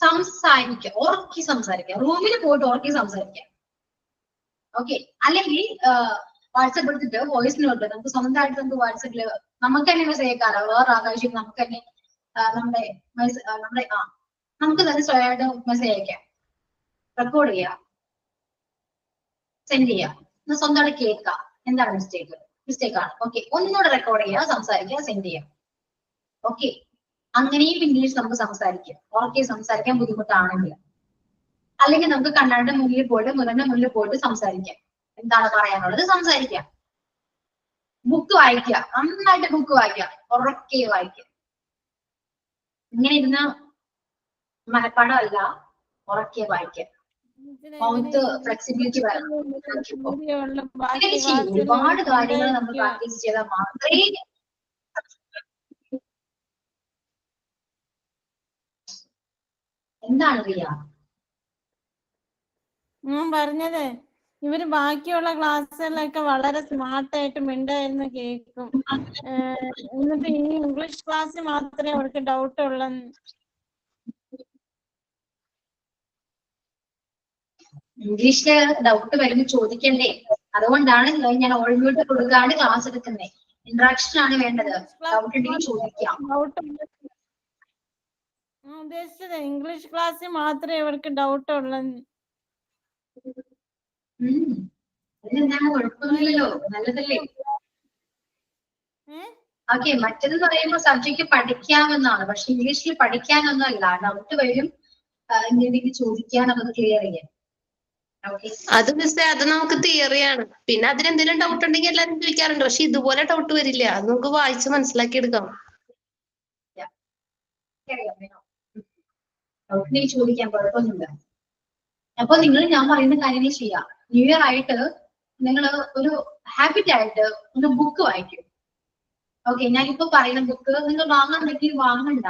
സംസാരിക്കുക, ഉറക്കി സംസാരിക്കുക. റൂമിൽ പോയിട്ട് ഉറക്കി സംസാരിക്കുക. ഓക്കെ, അല്ലെങ്കിൽ വാട്സപ്പ് എടുത്തിട്ട് വോയിസ് നോട്ട് നമുക്ക് സ്വന്തമായിട്ട് നമുക്ക് വാട്സപ്പില് നമുക്ക് തന്നെ മെസ്സേജ് അയക്കാറോ? വേറെ ആകാശം നമുക്ക് തന്നെ നമുക്ക് തന്നെ സ്വയമായിട്ട് മെസ്സേജ് അയക്കാം, റെക്കോർഡ് ചെയ്യാം, സെൻഡ് ചെയ്യാം. സ്വന്തമായിട്ട് കേൾക്കാം എന്താണ് മിസ്റ്റേക്ക് ആണ്. ഓക്കെ, ഒന്നുകൂടെ റെക്കോർഡ് ചെയ്യുക, സംസാരിക്കുക, സെൻഡ് ചെയ്യാം. ഓക്കെ, അങ്ങനെയും ഇംഗ്ലീഷ് നമുക്ക് സംസാരിക്കാം. ഓക്കെ, സംസാരിക്കാൻ ബുദ്ധിമുട്ടാണെങ്കിൽ അല്ലെങ്കിൽ നമുക്ക് കണ്ണാടിന്റെ മുന്നിൽ പോയിട്ട് സംസാരിക്കാം. എന്താണ് പറയാനുള്ളത് സംസാരിക്കാം. ബുക്ക് വായിക്കുക, നന്നായിട്ട് ബുക്ക് വായിക്കാം, ഉറക്കെ വായിക്കാം. ഇങ്ങനെ ഇരുന്ന മനപ്പാടമല്ല, ഉറക്കെ വായിക്കാം. മൗത്ത് ഫ്ലെക്സിബിലിറ്റി വരണം. ഒരുപാട് കാര്യങ്ങൾ നമ്മൾ പ്രാക്ടീസ് ചെയ്താൽ മാത്രമേ എന്താണ് റിയ
ഞാൻ പറഞ്ഞത് ഇവര് ബാക്കിയുള്ള ക്ലാസ്സുകളിലൊക്കെ വളരെ സ്മാർട്ടായിട്ട് മിണ്ടായിരുന്നു കേൾക്കും. എന്നിട്ട് ഈ ഇംഗ്ലീഷ് ക്ലാസ്സിൽ മാത്രമേ അവർക്ക് ഡൗട്ട് ഉള്ളൂ.
ഇംഗ്ലീഷില് ഡൗട്ട് വരുമ്പോൾ ചോദിക്കണ്ടേ? അതുകൊണ്ടാണ് ഞാൻ ഓൾമ്യൂട്ട് കൊടുക്കാണ്ട് ക്ലാസ് എടുക്കുന്നത്. ഇന്ററാക്ഷൻ ആണ് വേണ്ടത്. ഡൗട്ട് ഉണ്ടെങ്കിൽ ചോദിക്കാം.
ഉദ്ദേശിച്ചത് ഇംഗ്ലീഷ് ക്ലാസ്സിൽ മാത്രമേ ഇവർക്ക് ഡൗട്ട് ഉള്ളൂ.
അതിനെന്താണ് കുഴപ്പമൊന്നുമില്ലല്ലോ, നല്ലതല്ലേ? ഓക്കെ, മറ്റേതെന്ന് പറയുമ്പോൾ സബ്ജക്ട് പഠിക്കാമെന്നാണ്, പക്ഷെ ഇംഗ്ലീഷിൽ പഠിക്കാനൊന്നും അല്ല. ഡൗട്ട് വരും, എന്തെങ്കിലും ചോദിക്കാൻ നമുക്ക് ക്ലിയർ ചെയ്യാം.
അത് മിസ്സേ, അത് നമുക്ക് തിയറിയാണ്. പിന്നെ അതിനെന്തെങ്കിലും ഡൗട്ട് ഉണ്ടെങ്കിൽ എല്ലാരും ചോദിക്കാറുണ്ട്. പക്ഷെ ഇതുപോലെ ഡൗട്ട് വരില്ല. അത് നമുക്ക് വായിച്ച് മനസ്സിലാക്കി എടുക്കാം.
ഡൗട്ടിനെ ചോദിക്കാൻ കുഴപ്പമൊന്നുമില്ല. അപ്പൊ നിങ്ങൾ ഞാൻ പറയുന്ന കാര്യങ്ങൾ ചെയ്യാം. ന്യൂ ഇയർ ആയിട്ട് നിങ്ങൾ ഒരു ഹാബിറ്റ് ആയിട്ട് ഒരു ബുക്ക് വായിക്കും. ഓക്കെ, ഞാനിപ്പോ പറയുന്ന ബുക്ക് നിങ്ങൾ വാങ്ങാണ്ടെങ്കിൽ വാങ്ങണ്ട.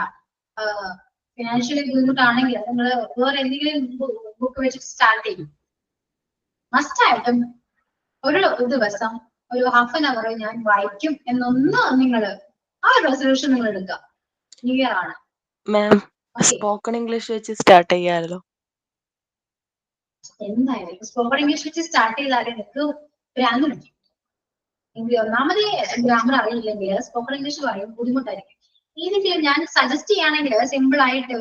ഫിനാൻഷ്യലി ബുദ്ധിമുട്ടാണെങ്കിൽ നിങ്ങൾ വേറെ എന്തെങ്കിലും ബുക്ക് വെച്ചിട്ട് സ്റ്റാർട്ട് ചെയ്യും. മസ്റ്റായിട്ടും ഒരു ദിവസം ഒരു ഹാഫ് ആൻ അവർ ഞാൻ വായിക്കും എന്നൊന്ന് നിങ്ങൾ ആ റെസൊല്യൂഷൻ നിങ്ങൾ എടുക്കുക. ന്യൂ ഇയർ ആണ്.
മാം, സ്പോക്കൺ ഇംഗ്ലീഷ് വെച്ച് സ്റ്റാർട്ട് ചെയ്യാമല്ലോ.
എന്തായാലും സ്പോക്കൺ ഇംഗ്ലീഷ് വെച്ച് സ്റ്റാർട്ട് ചെയ്താലേ നിങ്ങൾക്ക് ഭ്രാന്ത് പിടിക്കും. ഒന്നാമത് ഗ്രാമർ അറിയില്ലെങ്കിൽ സ്പോക്കൺ ഇംഗ്ലീഷ് പറയും ബുദ്ധിമുട്ടായിരിക്കും. ഏതെങ്കിലും ഞാൻ സജസ്റ്റ് ചെയ്യുകയാണെങ്കിൽ സിമ്പിൾ ആയിട്ട്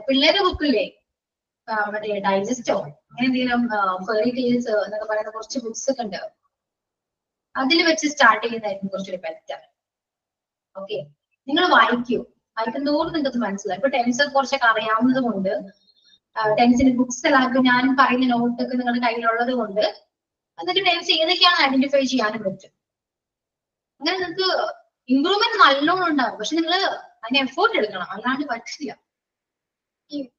പിള്ളേരുടെ ബുക്കില്ലേ, മറ്റേ ഡൈജസ്റ്റോ അങ്ങനെ എന്തെങ്കിലും ഫെയറി ടെയിൽസ് എന്നൊക്കെ പറയുന്ന കുറച്ച് ബുക്സ് ഒക്കെ ഉണ്ട്. അതിൽ വെച്ച് സ്റ്റാർട്ട് ചെയ്യുന്നതായിരിക്കും കുറച്ചൊരു ബെറ്റർ. ഓക്കെ, നിങ്ങൾ വായിക്കുന്നതോട് നിങ്ങൾക്ക് മനസ്സിലായി. ഇപ്പൊ ടെൻസ് കുറച്ചൊക്കെ അറിയാവുന്നത് കൊണ്ട് ടെൻസിന്റെ ബുക്സ് എല്ലാവർക്കും ഞാൻ പറയുന്ന നോട്ടൊക്കെ നിങ്ങളുടെ കയ്യിലുള്ളത് കൊണ്ട് എന്നിട്ട് ടെൻസ് ഏതൊക്കെയാണ് ഐഡന്റിഫൈ ചെയ്യാനും പറ്റും. അങ്ങനെ നിങ്ങൾക്ക് ഇമ്പ്രൂവ്മെന്റ് നല്ലോണം ഉണ്ടാകും. പക്ഷെ നിങ്ങൾ അതിന് എഫേർട്ട് എടുക്കണം, അല്ലാണ്ട് പറ്റില്ല.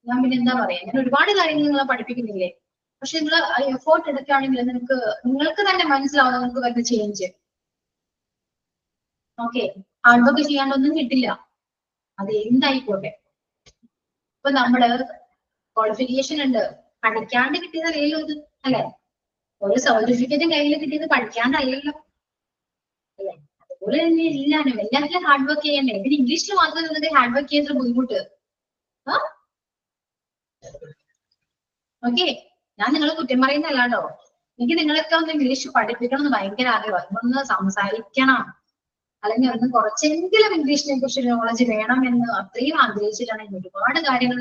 ഞാൻ പിന്നെ എന്താ പറയാ, ഞാൻ ഒരുപാട് കാര്യങ്ങൾ നിങ്ങളെ പഠിപ്പിക്കുന്നില്ലേ, പക്ഷെ നിങ്ങൾ എഫേർട്ട് എടുക്കുകയാണെങ്കിൽ നിങ്ങൾക്ക് തന്നെ മനസ്സിലാവും നിങ്ങൾക്ക് വരുന്ന ചേഞ്ച്. ഓക്കെ, ഹാർഡ് വർക്ക് ചെയ്യാണ്ടൊന്നും കിട്ടില്ല, അത് എന്തായിക്കോട്ടെ. ഇപ്പൊ നമ്മള് ക്വാളിഫിക്കേഷൻ ഉണ്ട്, പഠിക്കാണ്ട് കിട്ടിയതല്ലല്ലോ ഇത്, അല്ലെ? ഒരു സർട്ടിഫിക്കറ്റും കയ്യിൽ കിട്ടിയത് പഠിക്കാണ്ടല്ലല്ലോ, അല്ലെ? അതുപോലെ തന്നെ എല്ലാത്തിലും ഹാർഡ് വർക്ക് ചെയ്യണ്ടേ. ഇതിന് ഇംഗ്ലീഷിൽ മാത്രം നിങ്ങൾക്ക് ഹാർഡ് വർക്ക് ചെയ്യുന്ന ബുദ്ധിമുട്ട്. ഓക്കെ, ഞാൻ നിങ്ങളെ കുറ്റം പറയുന്നല്ലാണ്ടോ. എനിക്ക് നിങ്ങളൊക്കെ ഒന്ന് ഇംഗ്ലീഷ് പഠിപ്പിക്കണം എന്ന് ഭയങ്കര ആഗ്രഹം. ഒന്ന് സംസാരിക്കണം, അല്ലെങ്കിൽ ഒന്ന് കുറച്ചെങ്കിലും ഇംഗ്ലീഷിനെ കുറിച്ച് നോളജ് വേണം എന്ന് അത്രയും ആഗ്രഹിച്ചിട്ടാണ് ഞാൻ ഒരുപാട് കാര്യങ്ങൾ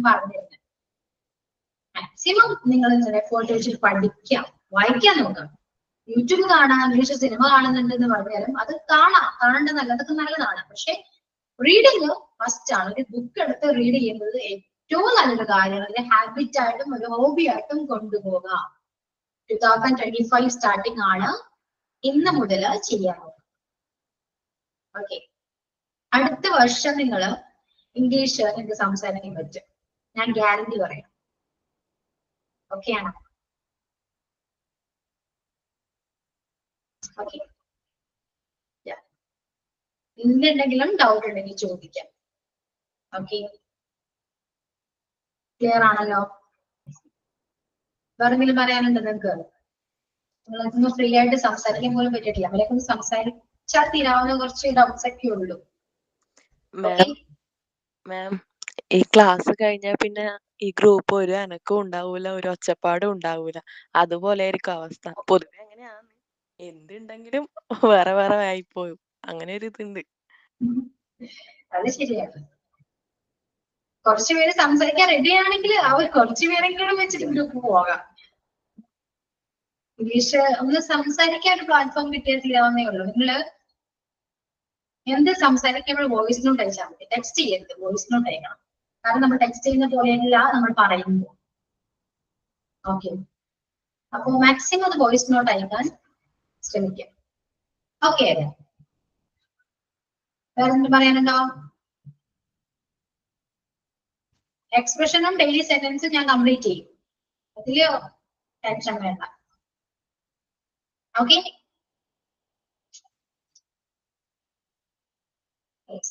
പറഞ്ഞു തരുന്നത്. മാക്സിമം നിങ്ങൾ എഫേർട്ട് വെച്ചിട്ട് പഠിക്കാം, വായിക്കാൻ നോക്കാം. യൂട്യൂബ് കാണാം, ഇംഗ്ലീഷ് സിനിമ കാണുന്നുണ്ടെന്ന് പറഞ്ഞാലും അത് കാണേണ്ടതല്ല, അതൊക്കെ നല്ലതാണ്. പക്ഷെ റീഡിങ് മസ്റ്റ് ആണ്. ഒരു ബുക്ക് എടുത്ത് റീഡ് ചെയ്യുന്നത് ഏറ്റവും നല്ലൊരു കാര്യമാണ്. ഒരു ഹാബിറ്റ് ആയിട്ടും ഒരു ഹോബി ആയിട്ടും കൊണ്ടുപോകാം. 2025 സ്റ്റാർട്ടിങ് ആണ്, ഇന്ന് മുതൽ ചെയ്യാൻ. ഓക്കെ, അടുത്ത വർഷം നിങ്ങൾ ഇംഗ്ലീഷ് നിങ്ങൾക്ക് സംസാരിക്കാൻ പറ്റും, ഞാൻ ഗ്യാരണ്ടി പറയാം. ഓക്കെ ആണോ? ഓക്കെ, എന്തുണ്ടെങ്കിലും ഡൗട്ട് ഉണ്ടെങ്കിൽ ചോദിക്കാം. ഓക്കെ, ക്ലിയർ ആണല്ലോ? വേറെ എന്തെങ്കിലും പറയാനുണ്ടോ നിങ്ങൾക്ക്? നിങ്ങൾക്കൊന്നും ഫ്രീ ആയിട്ട് സംസാരിക്കാൻ പോലും പറ്റിയിട്ടില്ല. അവരെയൊക്കെ സംസാരിച്ചാൽ തീരാവുന്ന കുറച്ച് ഡൗട്ട്സ് ഒക്കെ ഉള്ളൂ.
മാം, ഈ ക്ലാസ് കഴിഞ്ഞാൽ പിന്നെ ഈ ഗ്രൂപ്പ് ഒരു അനക്കവും ഉണ്ടാവൂല, ഒരു ഒച്ചപ്പാടും ഉണ്ടാവൂല. അതുപോലെ ആയിരിക്കും അവസ്ഥ. പൊതുവെ അങ്ങനെയാണ്, എന്തുണ്ടെങ്കിലും വേറെ വേറെ ആയിപ്പോയും. അങ്ങനെ ഒരു ഇതുണ്ട്.
അത് ശരിയാണ്. കുറച്ചുപേര് സംസാരിക്കാൻ റെഡി ആണെങ്കിൽ അവർ കുറച്ചുപേരെങ്കിലും വെച്ചിട്ട് ഗ്രൂപ്പ് പോകാം. ഇംഗ്ലീഷ് ഒന്ന് സംസാരിക്കാൻ ഒരു പ്ലാറ്റ്ഫോം കിട്ടിയാൽ തീരാവുന്നേ ഉള്ളൂ. നിങ്ങള് എന്ത് സംസാരിക്കുമ്പോൾ വോയിസ് നോട്ട് അയച്ചാൽ മതി, ടെക്സ്റ്റ് ചെയ്യരുത്, വോയിസ് നോട്ട് അയക്കണം. കാരണം നമ്മൾ ടെക്സ്റ്റ് ചെയ്യുന്ന പോലെയല്ല നമ്മൾ പറയുമ്പോൾ. ഓക്കെ, അപ്പൊ മാക്സിമം അത് വോയിസ് നോട്ട് അയക്കാൻ ശ്രമിക്കാം. ഓക്കെ, വേറെ എന്ത് പറയാനുണ്ടോ? എക്സ്പ്രഷനും ഡെയിലി സെന്റൻസും ഞാൻ കംപ്ലീറ്റ് ചെയ്യും, അതില് ടെൻഷൻ വേണ്ട. Okay, yes.